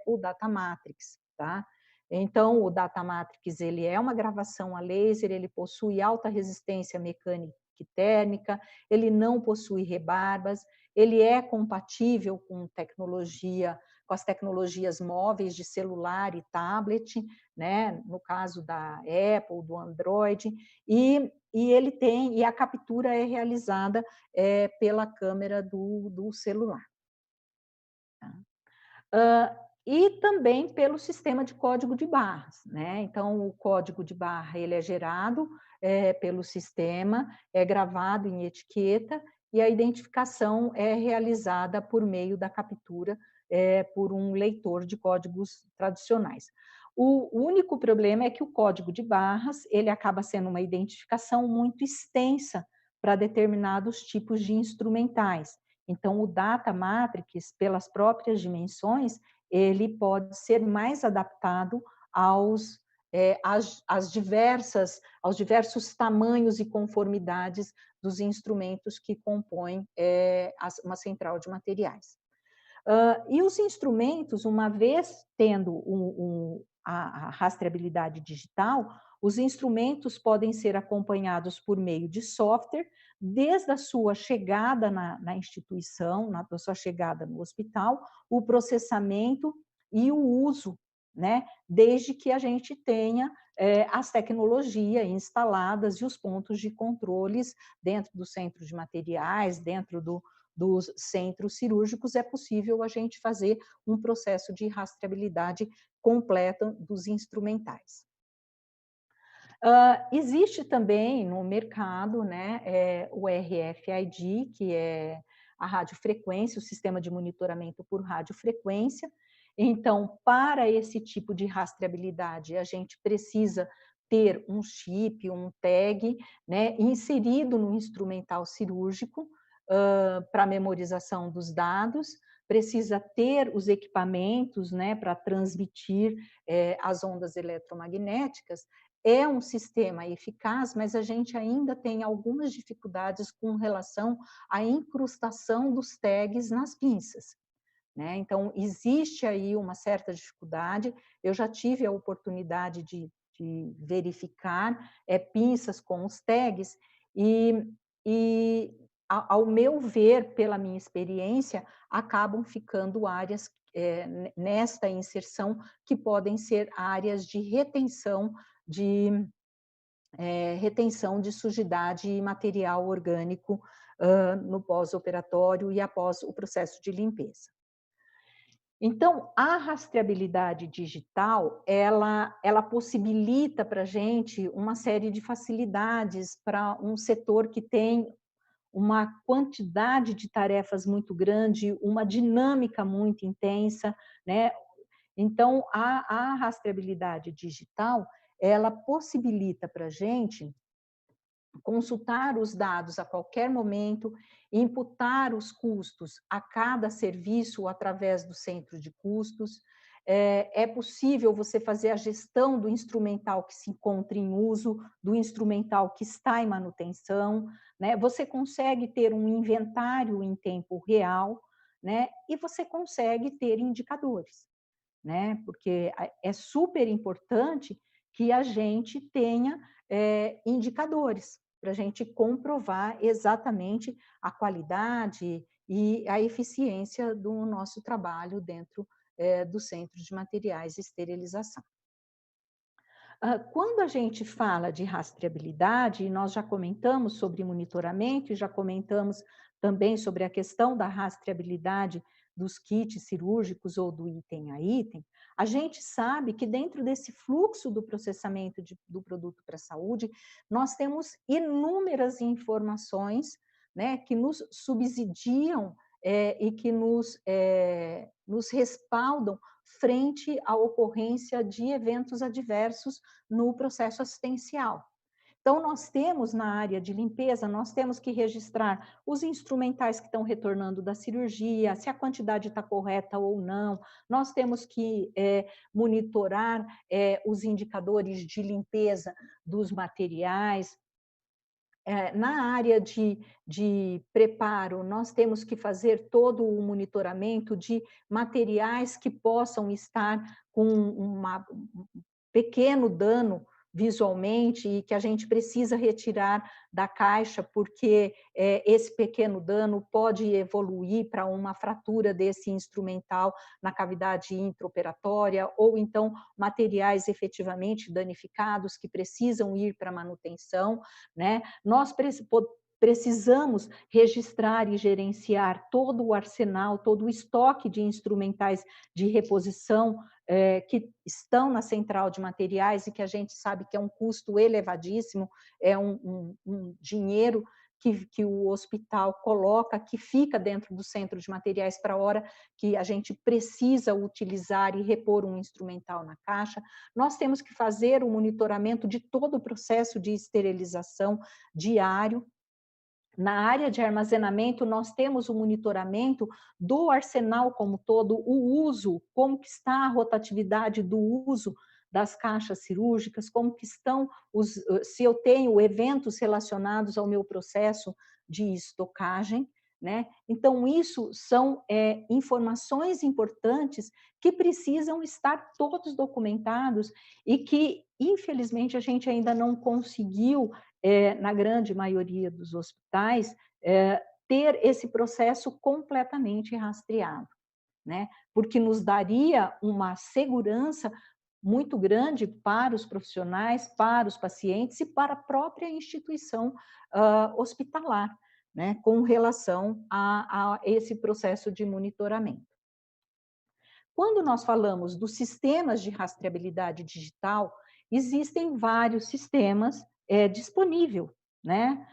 o Data Matrix, tá? Então, o Data Matrix ele é uma gravação a laser, ele possui alta resistência mecânica e térmica, ele não possui rebarbas, ele é compatível com as tecnologias móveis de celular e tablet, né? No caso da Apple, do Android, e a captura é realizada pela câmera do celular. Tá? E também pelo sistema de código de barras, né? Então, o código de barra ele é gerado pelo sistema, é gravado em etiqueta e a identificação é realizada por meio da captura por um leitor de códigos tradicionais. O único problema é que o código de barras ele acaba sendo uma identificação muito extensa para determinados tipos de instrumentais. Então, o Data Matrix, pelas próprias dimensões, ele pode ser mais adaptado aos diversos tamanhos e conformidades dos instrumentos que compõem uma central de materiais. E os instrumentos, uma vez tendo a rastreabilidade digital, os instrumentos podem ser acompanhados por meio de software, desde a sua chegada na instituição, da sua chegada no hospital, o processamento e o uso, né? Desde que a gente tenha as tecnologias instaladas e os pontos de controles dentro do centro de materiais, dentro dos centros cirúrgicos, é possível a gente fazer um processo de rastreabilidade completa dos instrumentais. Existe também no mercado, né, o RFID, que é a radiofrequência, o sistema de monitoramento por radiofrequência. Então, para esse tipo de rastreabilidade, a gente precisa ter um chip, um tag, né, inserido no instrumental cirúrgico para memorização dos dados, precisa ter os equipamentos, né, para transmitir as ondas eletromagnéticas. É um sistema eficaz, mas a gente ainda tem algumas dificuldades com relação à incrustação dos tags nas pinças, né? Então, existe aí uma certa dificuldade. Eu já tive a oportunidade de verificar pinças com os tags e, ao meu ver, pela minha experiência, acabam ficando áreas nesta inserção que podem ser áreas de retenção de sujidade e material orgânico no pós-operatório e após o processo de limpeza. Então, a rastreabilidade digital, ela possibilita para a gente uma série de facilidades para um setor que tem uma quantidade de tarefas muito grande, uma dinâmica muito intensa, né? Então, a rastreabilidade digital, ela possibilita para a gente consultar os dados a qualquer momento, imputar os custos a cada serviço através do centro de custos. É possível você fazer a gestão do instrumental que se encontra em uso, do instrumental que está em manutenção, né? Você consegue ter um inventário em tempo real, né? E você consegue ter indicadores, né? Porque é super importante que a gente tenha indicadores para a gente comprovar exatamente a qualidade e a eficiência do nosso trabalho dentro do Centro de Materiais e Esterilização. Quando a gente fala de rastreabilidade, nós já comentamos sobre monitoramento e já comentamos também sobre a questão da rastreabilidade dos kits cirúrgicos ou do item a item, a gente sabe que dentro desse fluxo do processamento do produto para a saúde, nós temos inúmeras informações, né, que nos subsidiam e que nos respaldam frente à ocorrência de eventos adversos no processo assistencial. Então, nós temos na área de limpeza, nós temos que registrar os instrumentais que estão retornando da cirurgia, se a quantidade está correta ou não, nós temos que monitorar os indicadores de limpeza dos materiais. Na área de preparo, nós temos que fazer todo o monitoramento de materiais que possam estar com um pequeno dano visualmente e que a gente precisa retirar da caixa porque esse pequeno dano pode evoluir para uma fratura desse instrumental na cavidade intraoperatória ou então materiais efetivamente danificados que precisam ir para manutenção, né? Nós precisamos registrar e gerenciar todo o arsenal, todo o estoque de instrumentais de reposição que estão na central de materiais e que a gente sabe que é um custo elevadíssimo, é um dinheiro que o hospital coloca, que fica dentro do centro de materiais para a hora que a gente precisa utilizar e repor um instrumental na caixa. Nós temos que fazer o monitoramento de todo o processo de esterilização diário. Na área de armazenamento, nós temos o monitoramento do arsenal como todo, o uso, como que está a rotatividade do uso das caixas cirúrgicas, como que estão se eu tenho eventos relacionados ao meu processo de estocagem, né? Então, isso são informações importantes que precisam estar todos documentados e que, infelizmente, a gente ainda não conseguiu, na grande maioria dos hospitais, ter esse processo completamente rastreado, né? Porque nos daria uma segurança muito grande para os profissionais, para os pacientes e para a própria instituição hospitalar, né, com relação a esse processo de monitoramento. Quando nós falamos dos sistemas de rastreabilidade digital, existem vários sistemas disponíveis, né,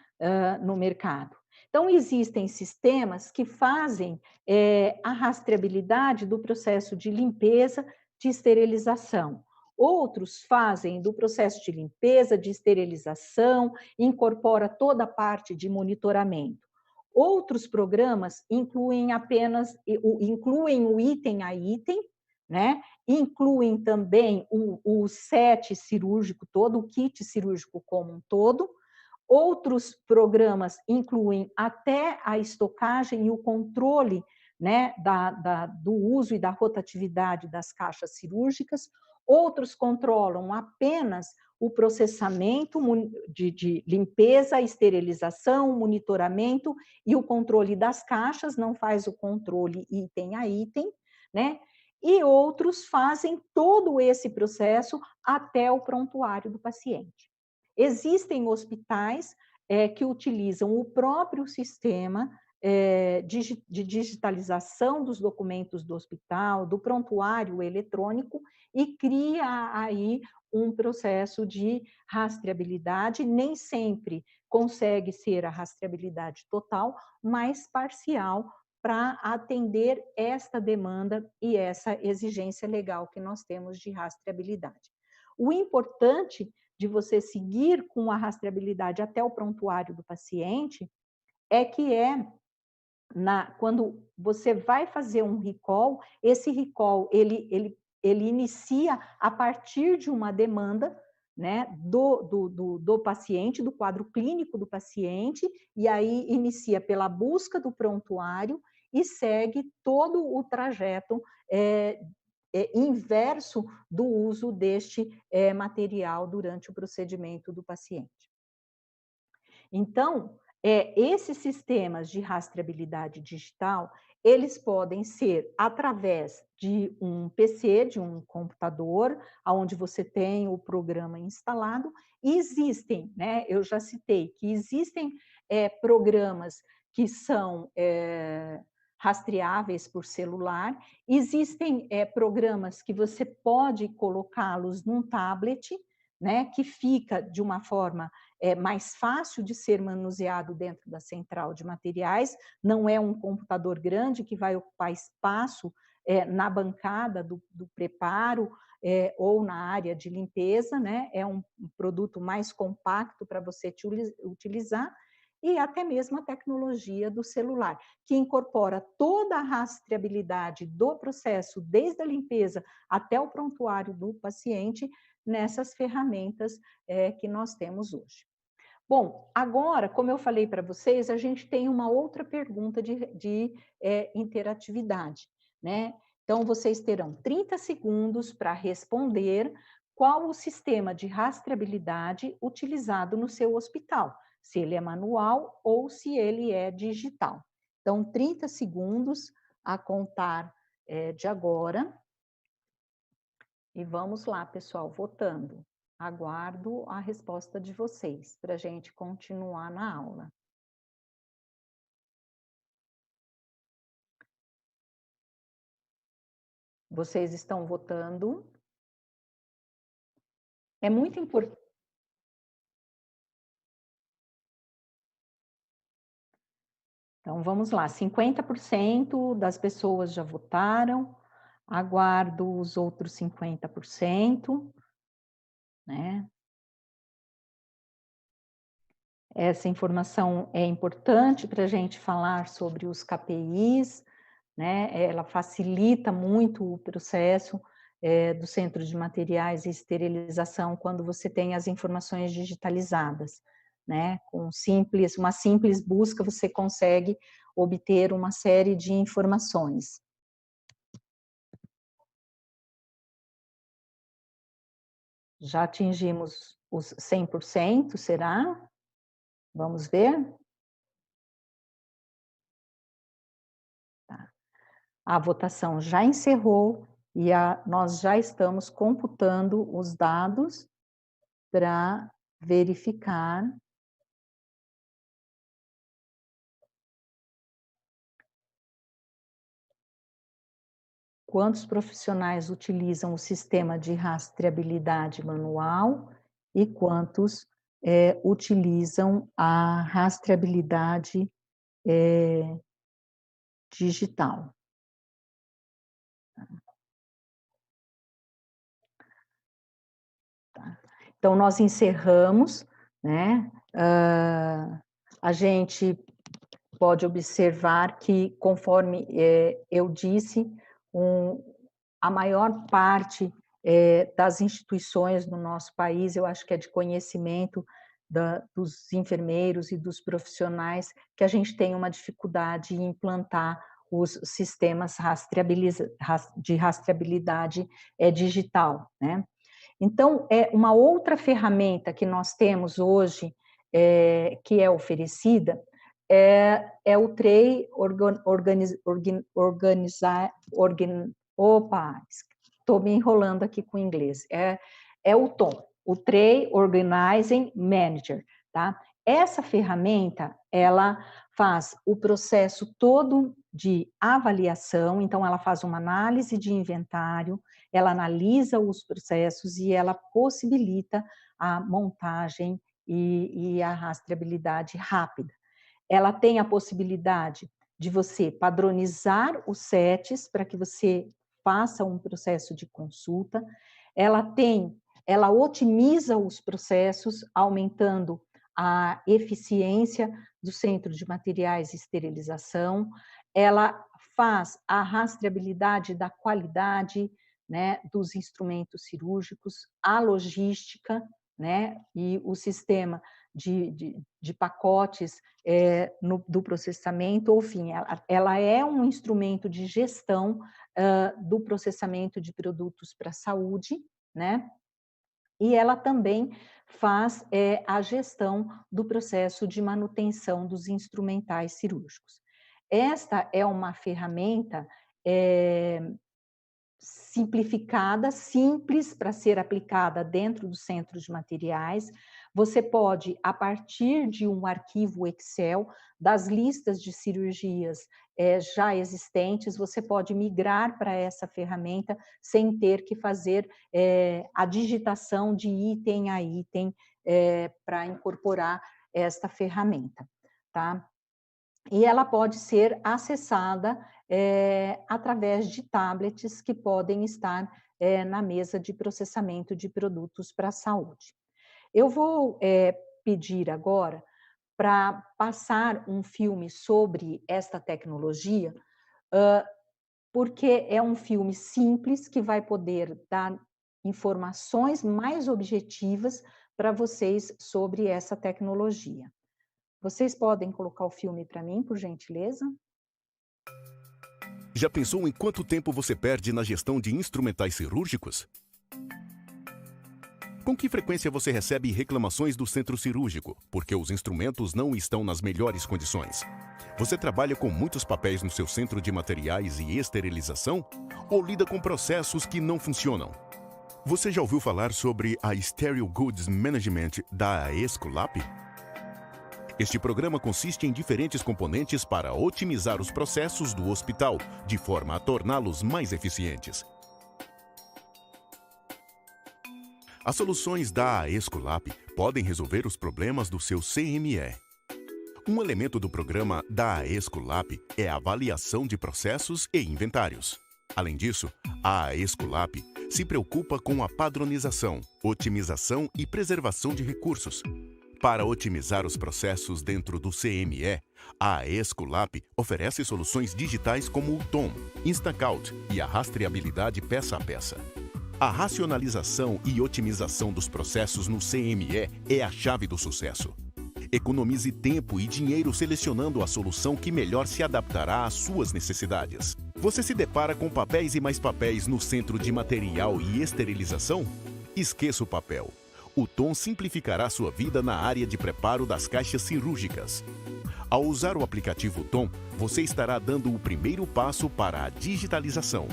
no mercado. Então, existem sistemas que fazem a rastreabilidade do processo de limpeza, de esterilização. Outros fazem do processo de limpeza, de esterilização, incorpora toda a parte de monitoramento. Outros programas incluem o item a item, né? Incluem também o set cirúrgico todo, o kit cirúrgico como um todo. Outros programas incluem até a estocagem e o controle, né, do uso e da rotatividade das caixas cirúrgicas. Outros controlam apenas o processamento de limpeza, esterilização, monitoramento e o controle das caixas, não faz o controle item a item, né? E outros fazem todo esse processo até o prontuário do paciente. Existem hospitais que utilizam o próprio sistema de digitalização dos documentos do hospital, do prontuário eletrônico, e cria aí um processo de rastreabilidade. Nem sempre consegue ser a rastreabilidade total, mas parcial, para atender esta demanda e essa exigência legal que nós temos de rastreabilidade. O importante de você seguir com a rastreabilidade até o prontuário do paciente é que quando você vai fazer um recall, esse recall ele inicia a partir de uma demanda, né, do paciente, do quadro clínico do paciente, e aí inicia pela busca do prontuário e segue todo o trajeto inverso do uso deste material durante o procedimento do paciente. Então, esses sistemas de rastreabilidade digital, eles podem ser através de um PC, de um computador, onde você tem o programa instalado, e existem, né, eu já citei, que existem programas que são rastreáveis por celular, existem programas que você pode colocá-los num tablet, né, que fica de uma forma mais fácil de ser manuseado dentro da central de materiais, não é um computador grande que vai ocupar espaço na bancada do preparo ou na área de limpeza, né, é um produto mais compacto para você utilizar, e até mesmo a tecnologia do celular, que incorpora toda a rastreabilidade do processo, desde a limpeza até o prontuário do paciente, nessas ferramentas que nós temos hoje. Bom, agora, como eu falei para vocês, a gente tem uma outra pergunta de interatividade, né? Então, vocês terão 30 segundos para responder qual o sistema de rastreabilidade utilizado no seu hospital, se ele é manual ou se ele é digital. Então, 30 segundos a contar de agora. E vamos lá, pessoal, votando. Aguardo a resposta de vocês para a gente continuar na aula. Vocês estão votando? É muito importante. Então, vamos lá, 50% das pessoas já votaram, aguardo os outros 50%, né? Essa informação é importante para a gente falar sobre os KPIs, né? Ela facilita muito o processo do Centro de Materiais e Esterilização quando você tem as informações digitalizadas, né? Com uma simples busca você consegue obter uma série de informações. Já atingimos os 100%, será? Vamos ver? Tá. A votação já encerrou e nós já estamos computando os dados para verificar quantos profissionais utilizam o sistema de rastreabilidade manual e quantos utilizam a rastreabilidade digital. Tá. Então, nós encerramos, né? A gente pode observar que, conforme eu disse, a maior parte das instituições no nosso país, eu acho que é de conhecimento dos enfermeiros e dos profissionais, que a gente tem uma dificuldade em implantar os sistemas de rastreabilidade digital, né? Então, uma outra ferramenta que nós temos hoje, que é oferecida, é o TREI estou me enrolando aqui com o inglês, é o TOM, o TREI Organizing Manager, tá? Essa ferramenta, ela faz o processo todo de avaliação, então ela faz uma análise de inventário, ela analisa os processos e ela possibilita a montagem e a rastreabilidade rápida. Ela tem a possibilidade de você padronizar os sets para que você faça um processo de consulta. Ela otimiza os processos, aumentando a eficiência do centro de materiais e esterilização. Ela faz a rastreabilidade da qualidade, né, dos instrumentos cirúrgicos, a logística, né, e o sistema de pacotes do processamento, enfim, ela é um instrumento de gestão do processamento de produtos para a saúde, né, e ela também faz a gestão do processo de manutenção dos instrumentais cirúrgicos. Esta é uma ferramenta simplificada, simples para ser aplicada dentro do centro de materiais. Você pode, a partir de um arquivo Excel, das listas de cirurgias já existentes, você pode migrar para essa ferramenta sem ter que fazer a digitação de item a item para incorporar esta ferramenta, tá? E ela pode ser acessada através de tablets que podem estar na mesa de processamento de produtos para a saúde. Eu vou pedir agora para passar um filme sobre esta tecnologia, porque é um filme simples que vai poder dar informações mais objetivas para vocês sobre essa tecnologia. Vocês podem colocar o filme para mim, por gentileza? Já pensou em quanto tempo você perde na gestão de instrumentais cirúrgicos? Com que frequência você recebe reclamações do centro cirúrgico, porque os instrumentos não estão nas melhores condições? Você trabalha com muitos papéis no seu centro de materiais e esterilização? Ou lida com processos que não funcionam? Você já ouviu falar sobre a Sterile Goods Management da Escolap? Este programa consiste em diferentes componentes para otimizar os processos do hospital, de forma a torná-los mais eficientes. As soluções da Escolap podem resolver os problemas do seu CME. Um elemento do programa da Escolap é a avaliação de processos e inventários. Além disso, a Escolap se preocupa com a padronização, otimização e preservação de recursos. Para otimizar os processos dentro do CME, a Escolap oferece soluções digitais como o TOM, InstaCount e a rastreabilidade peça a peça. A racionalização e otimização dos processos no CME é a chave do sucesso. Economize tempo e dinheiro selecionando a solução que melhor se adaptará às suas necessidades. Você se depara com papéis e mais papéis no centro de material e esterilização? Esqueça o papel. O Tom simplificará sua vida na área de preparo das caixas cirúrgicas. Ao usar o aplicativo Tom, você estará dando o primeiro passo para a digitalização.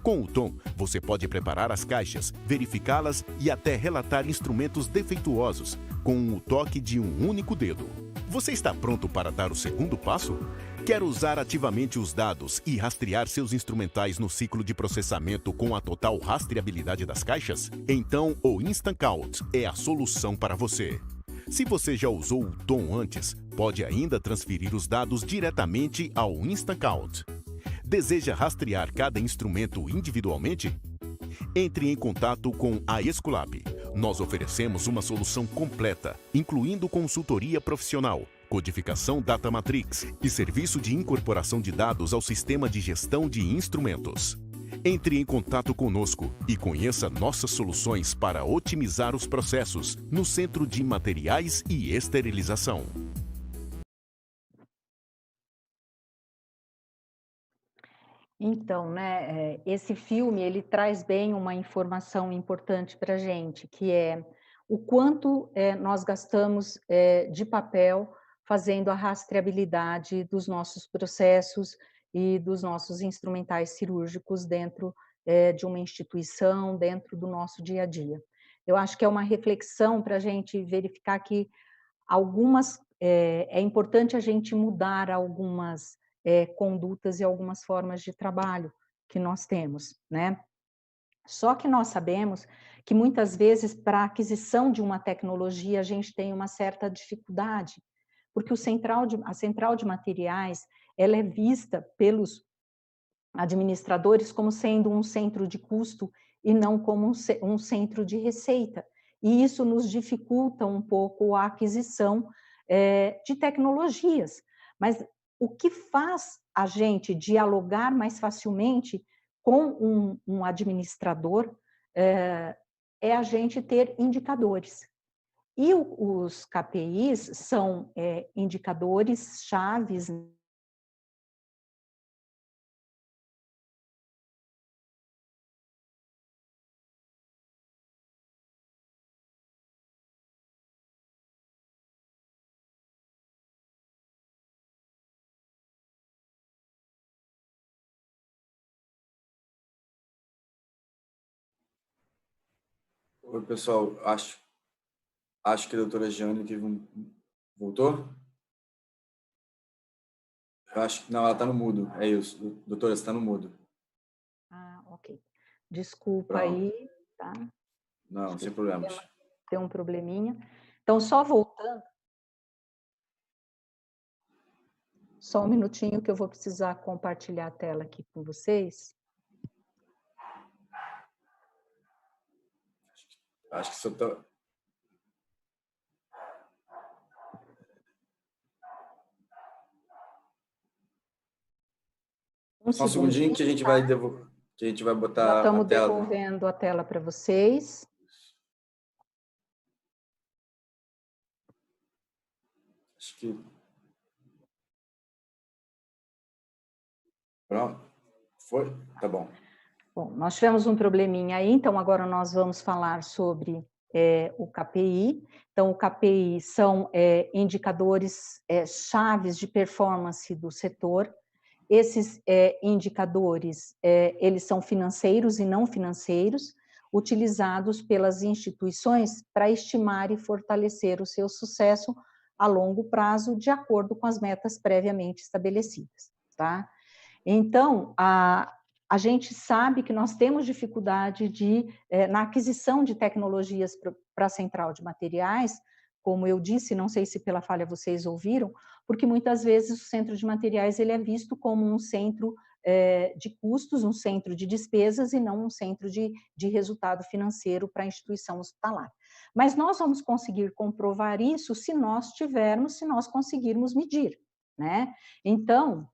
Com o Tom, você pode preparar as caixas, verificá-las e até relatar instrumentos defeituosos, com o toque de um único dedo. Você está pronto para dar o segundo passo? Quer usar ativamente os dados e rastrear seus instrumentais no ciclo de processamento com a total rastreabilidade das caixas? Então, o Instant Count é a solução para você. Se você já usou o Tom antes, pode ainda transferir os dados diretamente ao Instant Count. Deseja rastrear cada instrumento individualmente? Entre em contato com a Escolap. Nós oferecemos uma solução completa, incluindo consultoria profissional, codificação Data Matrix e serviço de incorporação de dados ao sistema de gestão de instrumentos. Entre em contato conosco e conheça nossas soluções para otimizar os processos no Centro de Materiais e Esterilização. Então, né, esse filme, ele traz bem uma informação importante para a gente, que é o quanto nós gastamos de papel fazendo a rastreabilidade dos nossos processos e dos nossos instrumentais cirúrgicos dentro de uma instituição, dentro do nosso dia a dia. Eu acho que é uma reflexão para a gente verificar que é importante a gente mudar algumas condutas e algumas formas de trabalho que nós temos, né? Só que nós sabemos que muitas vezes para a aquisição de uma tecnologia a gente tem uma certa dificuldade, porque a central de materiais ela é vista pelos administradores como sendo um centro de custo e não como um centro de receita. E isso nos dificulta um pouco a aquisição de tecnologias. Mas o que faz a gente dialogar mais facilmente com um administrador é a gente ter indicadores. E os KPIs são indicadores chaves. Oi, pessoal. Acho que a doutora Jeane teve Voltou? Eu acho que não, ela está no mudo. É isso. Doutora, você está no mudo. Ah, ok. Desculpa Pronto. aí, tá? Não, sem problemas. Tem um probleminha. Então, só voltando. Só um minutinho que eu vou precisar compartilhar a tela aqui com vocês. Acho que só tá... Só um segundinho que a gente vai botar Já estamos a tela. devolvendo a tela para vocês. Acho que... Pronto. Foi? Tá bom. Bom, nós tivemos um probleminha aí, então agora nós vamos falar sobre o KPI. Então, o KPI são indicadores chaves de performance do setor. Esses indicadores, eles são financeiros e não financeiros, utilizados pelas instituições para estimar e fortalecer o seu sucesso a longo prazo, de acordo com as metas previamente estabelecidas, tá? Então, a gente sabe que nós temos dificuldade na aquisição de tecnologias para a central de materiais, como eu disse, não sei se pela falha vocês ouviram, porque muitas vezes o centro de materiais ele é visto como um centro de custos, um centro de despesas e não um centro de resultado financeiro para a instituição hospitalar. Mas nós vamos conseguir comprovar isso se nós conseguirmos medir, né? Então,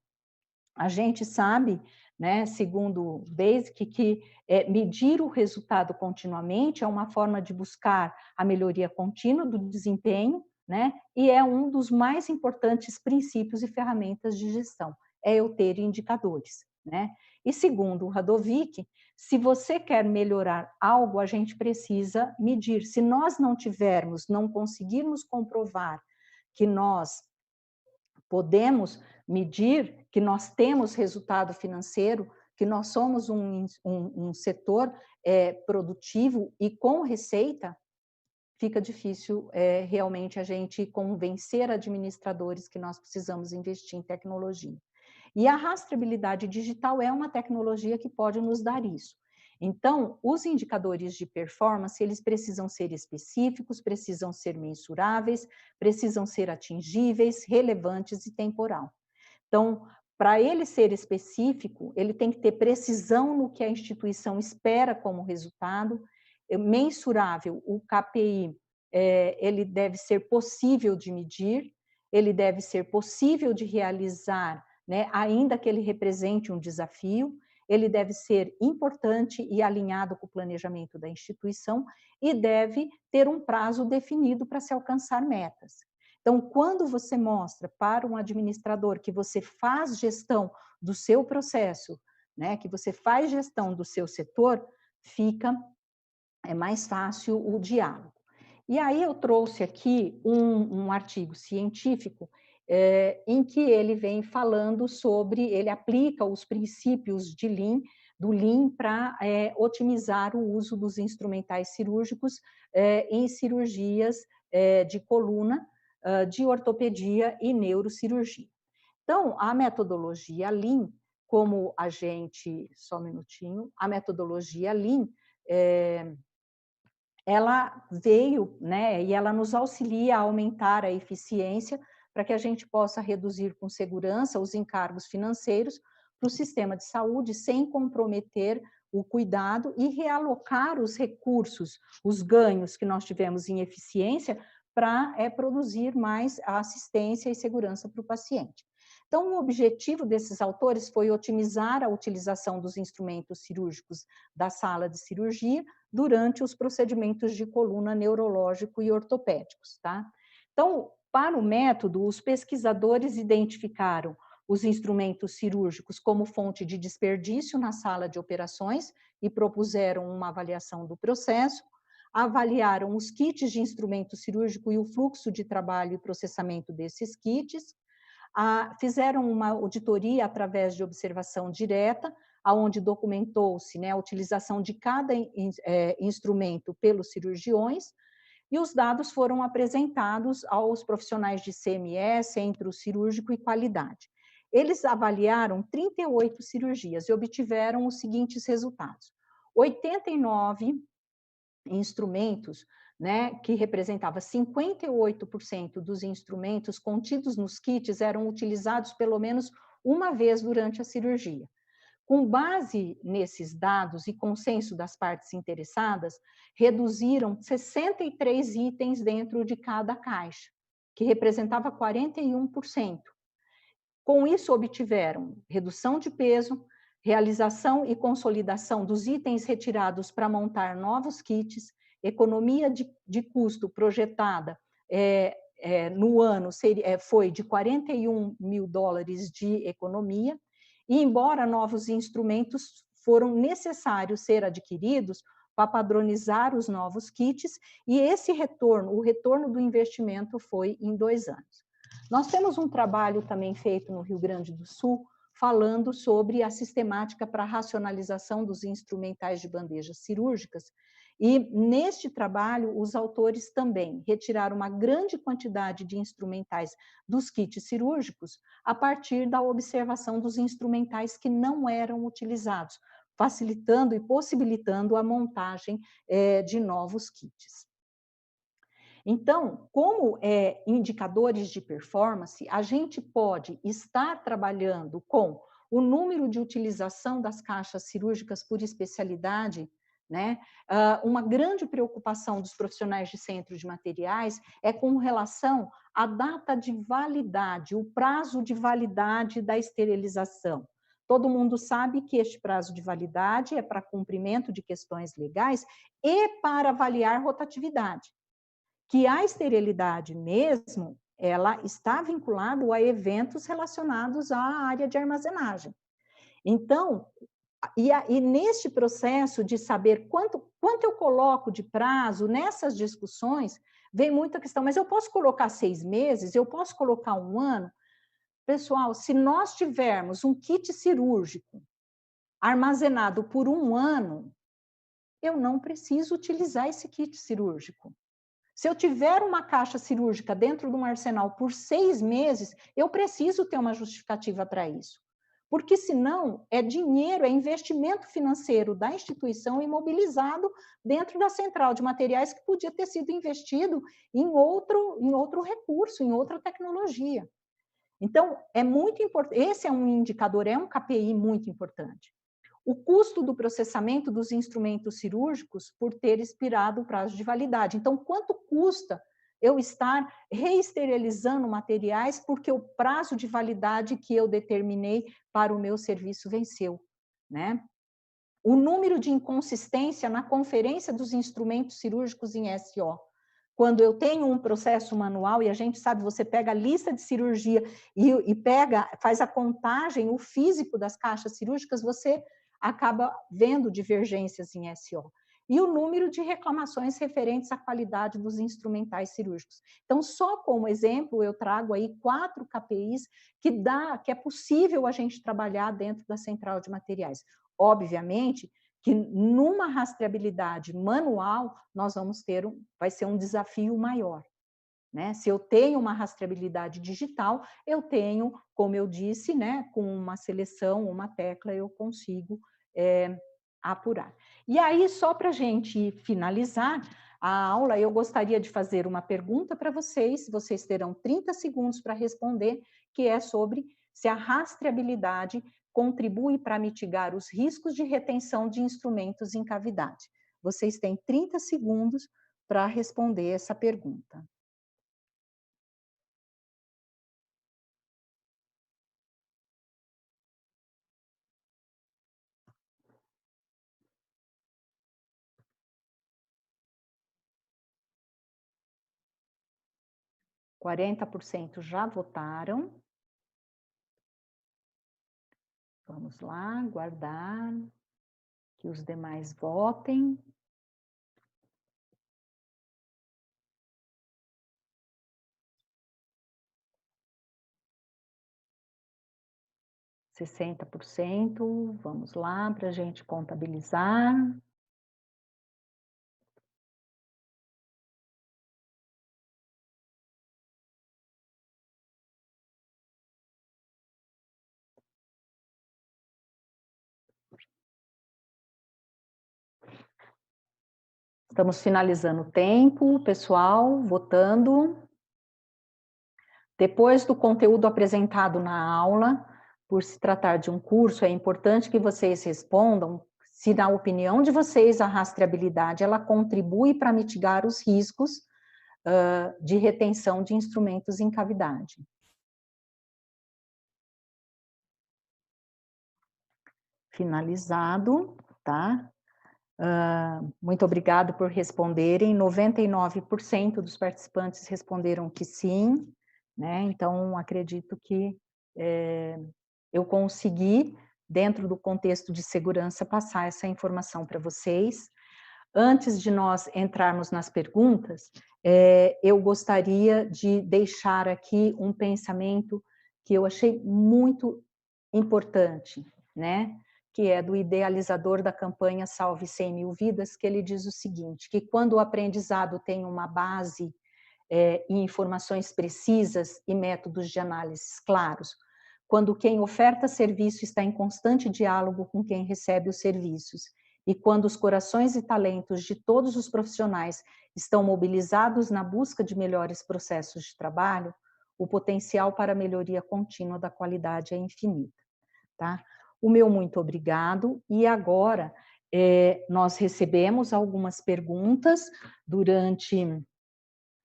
a gente sabe, né, segundo o BASIC, que medir o resultado continuamente é uma forma de buscar a melhoria contínua do desempenho, né? E é um dos mais importantes princípios e ferramentas de gestão, é eu ter indicadores, né? E segundo o Radovic, se você quer melhorar algo, a gente precisa medir. Se nós não tivermos, não conseguirmos comprovar que nós podemos medir, que nós temos resultado financeiro, que nós somos um setor produtivo e com receita, fica difícil realmente a gente convencer administradores que nós precisamos investir em tecnologia. E a rastreabilidade digital é uma tecnologia que pode nos dar isso. Então, os indicadores de performance, eles precisam ser específicos, precisam ser mensuráveis, precisam ser atingíveis, relevantes e temporal. Então, para ele ser específico, ele tem que ter precisão no que a instituição espera como resultado, mensurável, o KPI, ele deve ser possível de medir, ele deve ser possível de realizar, né, ainda que ele represente um desafio, ele deve ser importante e alinhado com o planejamento da instituição e deve ter um prazo definido para se alcançar metas. Então, quando você mostra para um administrador que você faz gestão do seu processo, né, que você faz gestão do seu setor, fica mais fácil o diálogo. E aí eu trouxe aqui um artigo científico em que ele vem falando sobre, ele aplica os princípios de Lean, do Lean para otimizar o uso dos instrumentais cirúrgicos em cirurgias de coluna, de ortopedia e neurocirurgia. Então, a metodologia Lean, como a gente, só um minutinho, a metodologia Lean, ela veio, né, e ela nos auxilia a aumentar a eficiência para que a gente possa reduzir com segurança os encargos financeiros para o sistema de saúde sem comprometer o cuidado e realocar os recursos, os ganhos que nós tivemos em eficiência para produzir mais assistência e segurança para o paciente. Então, o objetivo desses autores foi otimizar a utilização dos instrumentos cirúrgicos da sala de cirurgia durante os procedimentos de coluna neurológico e ortopédicos, tá? Então, para o método, os pesquisadores identificaram os instrumentos cirúrgicos como fonte de desperdício na sala de operações e propuseram uma avaliação do processo, avaliaram os kits de instrumento cirúrgico e o fluxo de trabalho e processamento desses kits, fizeram uma auditoria através de observação direta, onde documentou-se, né, a utilização de cada instrumento pelos cirurgiões, e os dados foram apresentados aos profissionais de CME, Centro Cirúrgico e Qualidade. Eles avaliaram 38 cirurgias e obtiveram os seguintes resultados. 89 instrumentos, né, que representava 58% dos instrumentos contidos nos kits eram utilizados pelo menos uma vez durante a cirurgia. Com base nesses dados e consenso das partes interessadas, reduziram 63 itens dentro de cada caixa, que representava 41%. Com isso, obtiveram redução de peso, realização e consolidação dos itens retirados para montar novos kits, economia de custo projetada no ano foi de $41 mil de economia, e embora novos instrumentos foram necessários ser adquiridos para padronizar os novos kits, e esse retorno, o retorno do investimento foi em 2 anos. Nós temos um trabalho também feito no Rio Grande do Sul, falando sobre a sistemática para a racionalização dos instrumentais de bandejas cirúrgicas, e neste trabalho os autores também retiraram uma grande quantidade de instrumentais dos kits cirúrgicos a partir da observação dos instrumentais que não eram utilizados, facilitando e possibilitando a montagem de novos kits. Então, como indicadores de performance, a gente pode estar trabalhando com o número de utilização das caixas cirúrgicas por especialidade, né? Uma grande preocupação dos profissionais de centro de materiais é com relação à data de validade, o prazo de validade da esterilização. Todo mundo sabe que este prazo de validade é para cumprimento de questões legais e para avaliar rotatividade. que a esterilidade mesmo, ela está vinculada a eventos relacionados à área de armazenagem. Então, e neste processo de saber quanto eu coloco de prazo, nessas discussões, vem muita questão, mas eu posso colocar 6 meses, eu posso colocar 1 ano? Pessoal, se nós tivermos um kit cirúrgico armazenado por 1 ano, eu não preciso utilizar esse kit cirúrgico. Se eu tiver uma caixa cirúrgica dentro de um arsenal por 6 meses, eu preciso ter uma justificativa para isso. Porque senão é dinheiro, é investimento financeiro da instituição imobilizado dentro da central de materiais que podia ter sido investido em outro recurso, em outra tecnologia. Então, é muito importante, esse é um indicador, é um KPI muito importante. O custo do processamento dos instrumentos cirúrgicos por ter expirado o prazo de validade. Então, quanto custa eu estar reesterilizando materiais porque o prazo de validade que eu determinei para o meu serviço venceu, né? O número de inconsistência na conferência dos instrumentos cirúrgicos em SO. Quando eu tenho um processo manual, e a gente sabe, você pega a lista de cirurgia e faz a contagem, o físico das caixas cirúrgicas, você acaba vendo divergências em SO. E o número de reclamações referentes à qualidade dos instrumentais cirúrgicos. Então, só como exemplo, eu trago aí 4 KPIs que é possível a gente trabalhar dentro da central de materiais. Obviamente que numa rastreabilidade manual, vai ser um desafio maior. Né? Se eu tenho uma rastreabilidade digital, eu tenho, como eu disse, né, com uma seleção, uma tecla, eu consigo apurar. E aí, só para a gente finalizar a aula, eu gostaria de fazer uma pergunta para vocês terão 30 segundos para responder, que é sobre se a rastreabilidade contribui para mitigar os riscos de retenção de instrumentos em cavidade. Vocês têm 30 segundos para responder essa pergunta. – 40% já votaram. Vamos lá, guardar, que os demais votem. – 60%, vamos lá, para a gente contabilizar. Estamos finalizando o tempo, pessoal, votando. Depois do conteúdo apresentado na aula, por se tratar de um curso, é importante que vocês respondam se, na opinião de vocês, a rastreabilidade ela contribui para mitigar os riscos de retenção de instrumentos em cavidade. Finalizado, tá? Muito obrigado por responderem. 99% dos participantes responderam que sim, né? Então, acredito que eu consegui, dentro do contexto de segurança, passar essa informação para vocês. Antes de nós entrarmos nas perguntas, eu gostaria de deixar aqui um pensamento que eu achei muito importante, né? Que é do idealizador da campanha Salve 100 Mil Vidas, que ele diz o seguinte, que quando o aprendizado tem uma base e informações precisas e métodos de análise claros, quando quem oferta serviço está em constante diálogo com quem recebe os serviços, e quando os corações e talentos de todos os profissionais estão mobilizados na busca de melhores processos de trabalho, o potencial para a melhoria contínua da qualidade é infinito, tá? O meu muito obrigado, e agora nós recebemos algumas perguntas durante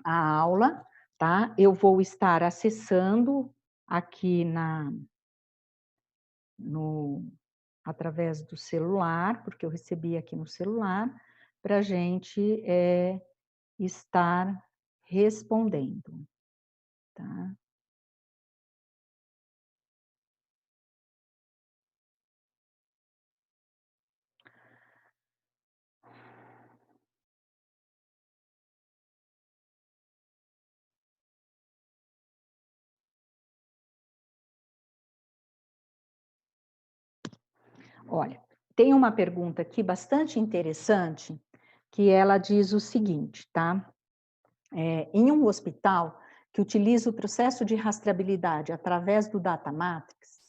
a aula, tá? Eu vou estar acessando aqui através do celular, porque eu recebi aqui no celular, para a gente estar respondendo, tá? Olha, tem uma pergunta aqui bastante interessante, que ela diz o seguinte, tá? Em um hospital que utiliza o processo de rastreabilidade através do Data Matrix,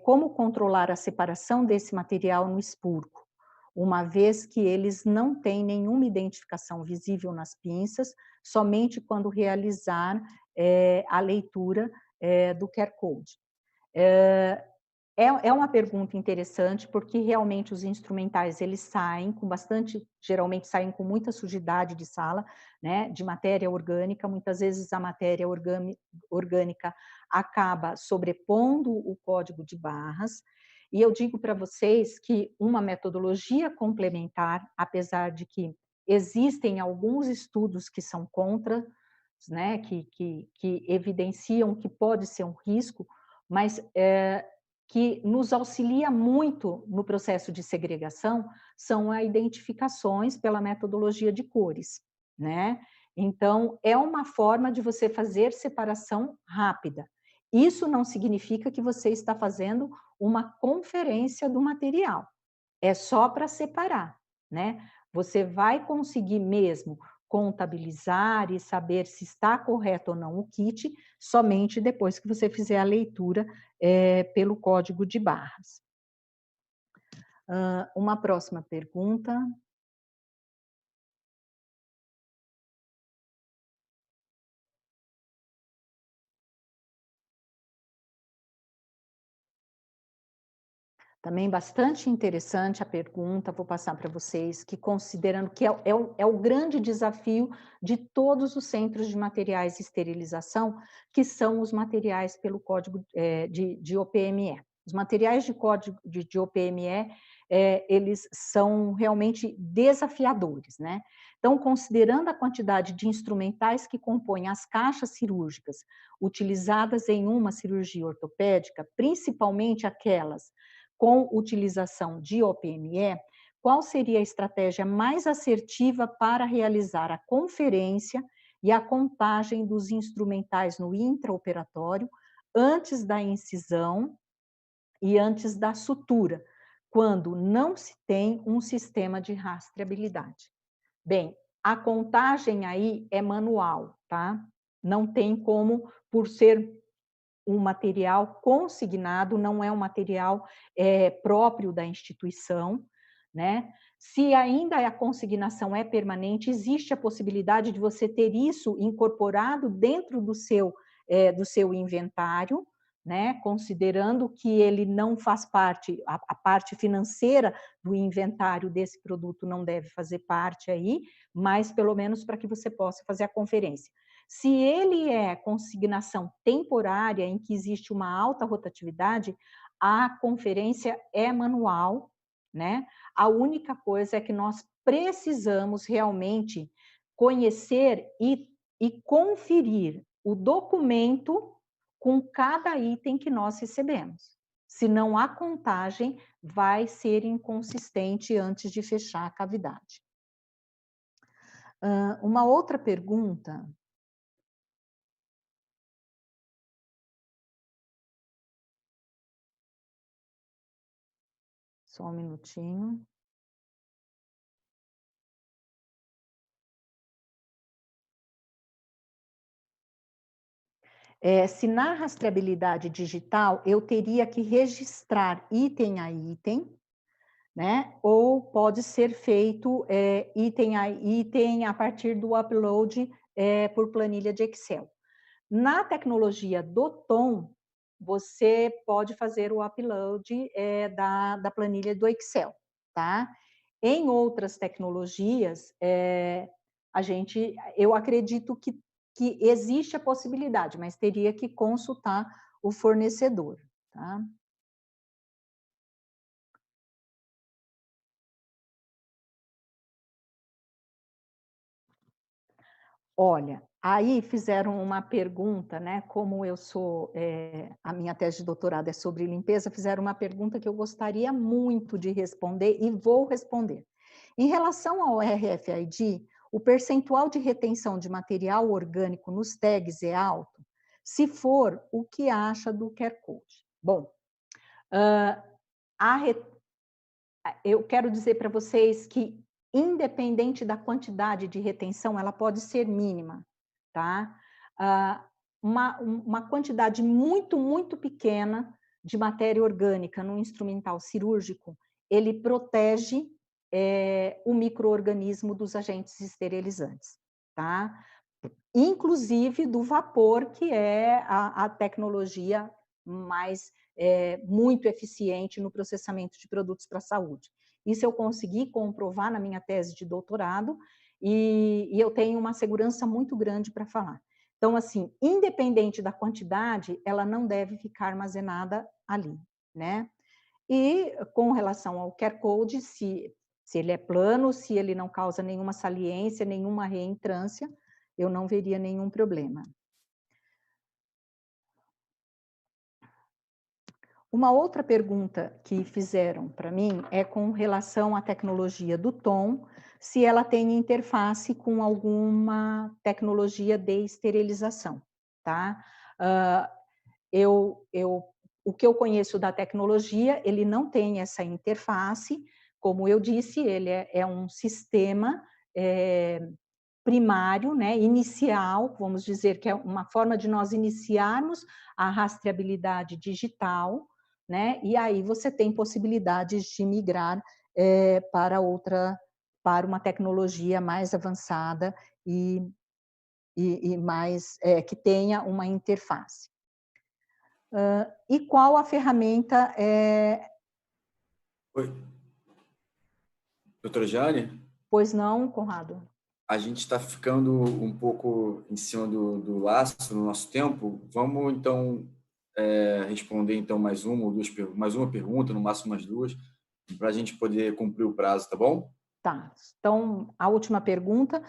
como controlar a separação desse material no expurgo, uma vez que eles não têm nenhuma identificação visível nas pinças, somente quando realizar a leitura do QR Code. É uma pergunta interessante, porque realmente os instrumentais, eles saem com bastante, geralmente saem com muita sujidade de sala, né, de matéria orgânica, muitas vezes a matéria orgânica acaba sobrepondo o código de barras, e eu digo para vocês que uma metodologia complementar, apesar de que existem alguns estudos que são contra, né, que evidenciam que pode ser um risco, mas que nos auxilia muito no processo de segregação são as identificações pela metodologia de cores, né? Então, é uma forma de você fazer separação rápida. Isso não significa que você está fazendo uma conferência do material. É só para separar, né? Você vai conseguir mesmo contabilizar e saber se está correto ou não o kit somente depois que você fizer a leitura pelo código de barras. Uma próxima pergunta. Também bastante interessante a pergunta, vou passar para vocês, que considerando que é o grande desafio de todos os centros de materiais de esterilização, que são os materiais pelo código de OPME. Os materiais de código de OPME, eles são realmente desafiadores, né? Então, considerando a quantidade de instrumentais que compõem as caixas cirúrgicas utilizadas em uma cirurgia ortopédica, principalmente aquelas com utilização de OPME, qual seria a estratégia mais assertiva para realizar a conferência e a contagem dos instrumentais no intraoperatório antes da incisão e antes da sutura, quando não se tem um sistema de rastreabilidade? Bem, a contagem aí é manual, tá? Não tem como, por ser um material consignado, não é um material próprio da instituição, né? Se ainda a consignação é permanente, existe a possibilidade de você ter isso incorporado dentro do seu inventário, né? Considerando que ele não faz parte, a parte financeira do inventário desse produto não deve fazer parte aí, mas pelo menos para que você possa fazer a conferência. Se ele é consignação temporária, em que existe uma alta rotatividade, a conferência é manual, né? A única coisa é que nós precisamos realmente conhecer e conferir o documento com cada item que nós recebemos. Senão a contagem vai ser inconsistente antes de fechar a cavidade. Uma outra pergunta. Só um minutinho. Se na rastreabilidade digital eu teria que registrar item a item, né? Ou pode ser feito item a item a partir do upload por planilha de Excel. Na tecnologia do Tom, você pode fazer o upload da planilha do Excel, tá? Em outras tecnologias, eu acredito que existe a possibilidade, mas teria que consultar o fornecedor, tá? Olha, Aí fizeram uma pergunta, né? Como eu sou, a minha tese de doutorado é sobre limpeza, fizeram uma pergunta que eu gostaria muito de responder e vou responder. Em relação ao RFID, o percentual de retenção de material orgânico nos tags é alto? Se for, o que acha do QR Code? Bom, eu quero dizer para vocês que, independente da quantidade de retenção, ela pode ser mínima, tá? Uma quantidade muito, muito pequena de matéria orgânica no instrumental cirúrgico, ele protege o micro-organismo dos agentes esterilizantes, tá? Inclusive do vapor, que é a tecnologia mais muito eficiente no processamento de produtos para a saúde. Isso eu consegui comprovar na minha tese de doutorado e eu tenho uma segurança muito grande para falar. Então, assim, independente da quantidade, ela não deve ficar armazenada ali, né? E com relação ao QR Code, se ele é plano, se ele não causa nenhuma saliência, nenhuma reentrância, eu não veria nenhum problema. Uma outra pergunta que fizeram para mim é com relação à tecnologia do Tom, se ela tem interface com alguma tecnologia de esterilização, tá? O que eu conheço da tecnologia, ele não tem essa interface, como eu disse, ele é um sistema primário, né, inicial, vamos dizer que é uma forma de nós iniciarmos a rastreabilidade digital, né, e aí você tem possibilidades de migrar para uma tecnologia mais avançada e mais que tenha uma interface. E qual a ferramenta? Oi. Doutora Jane? Pois não, Conrado? A gente está ficando um pouco em cima do laço no nosso tempo. Vamos, então, responder então mais uma ou duas, mais uma pergunta, no máximo mais duas, para a gente poder cumprir o prazo, tá bom? Tá. Então, a última pergunta.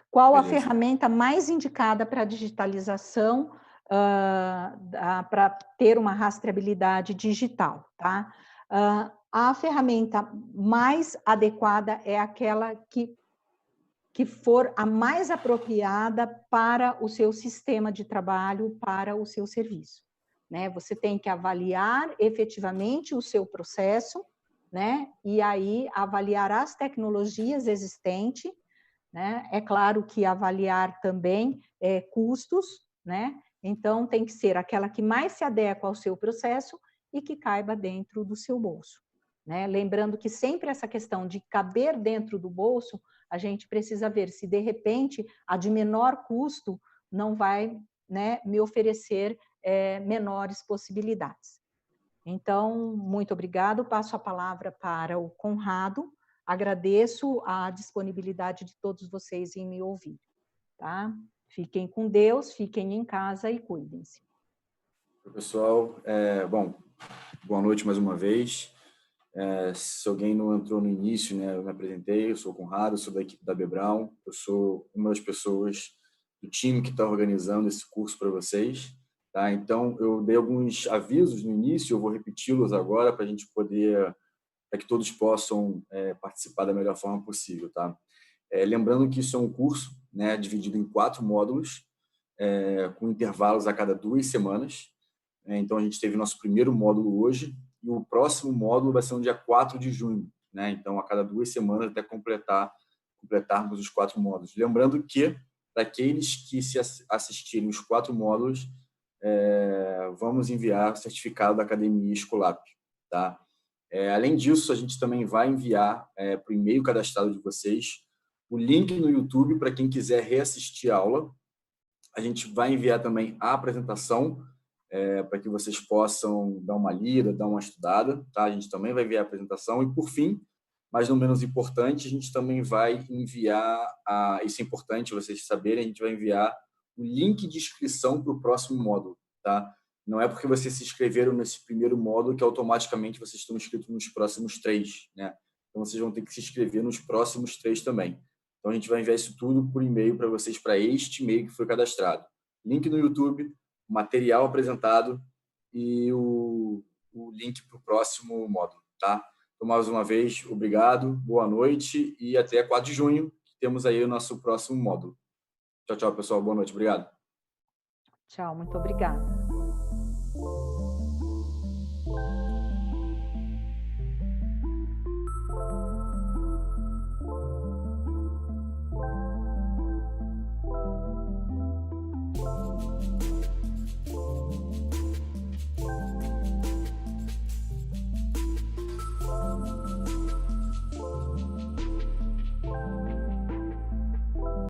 Qual Beleza. A ferramenta mais indicada para a digitalização, para ter uma rastreabilidade digital, tá? A ferramenta mais adequada é aquela que for a mais apropriada para o seu sistema de trabalho, para o seu serviço, né? Você tem que avaliar efetivamente o seu processo, né? E aí avaliar as tecnologias existentes, né? É claro que avaliar também custos, né? Então tem que ser aquela que mais se adequa ao seu processo e que caiba dentro do seu bolso, né? Lembrando que sempre essa questão de caber dentro do bolso, a gente precisa ver se, de repente, a de menor custo não vai, né, me oferecer menores possibilidades. Então, muito obrigado. Passo a palavra para o Conrado. Agradeço a disponibilidade de todos vocês em me ouvir. Tá? Fiquem com Deus, fiquem em casa e cuidem-se. Pessoal, bom, boa noite mais uma vez. Se alguém não entrou no início, né, eu me apresentei, eu sou o Conrado, sou da equipe da B. Brown, eu sou uma das pessoas do time que está organizando esse curso para vocês, tá? Então, eu dei alguns avisos no início, eu vou repeti-los agora para a gente poder, para que todos possam participar da melhor forma possível, tá? Lembrando que isso é um curso, né, dividido em 4 módulos, com intervalos a cada 2 semanas. Então, a gente teve nosso primeiro módulo hoje, e o próximo módulo vai ser no dia 4 de junho, né? Então, a cada 2 semanas até completarmos os 4 módulos. Lembrando que, para aqueles que se assistirem os 4 módulos, vamos enviar o certificado da Academia Escolap, tá? Além disso, a gente também vai enviar para o e-mail cadastrado de vocês o link no YouTube para quem quiser reassistir a aula. A gente vai enviar também a apresentação para que vocês possam dar uma lida, dar uma estudada, tá? A gente também vai enviar a apresentação e, por fim, mas não menos importante, a gente também vai enviar, isso é importante vocês saberem, a gente vai enviar o link de inscrição para o próximo módulo, tá? Não é porque vocês se inscreveram nesse primeiro módulo que automaticamente vocês estão inscritos nos próximos 3, né? Então, vocês vão ter que se inscrever nos próximos 3 também. Então, a gente vai enviar isso tudo por e-mail para vocês, para este e-mail que foi cadastrado. Link no YouTube, material apresentado e o link para o próximo módulo, tá? Então, mais uma vez, obrigado, boa noite e até 4 de junho, que temos aí o nosso próximo módulo. Tchau, tchau, pessoal. Boa noite. Obrigado. Tchau, muito obrigada.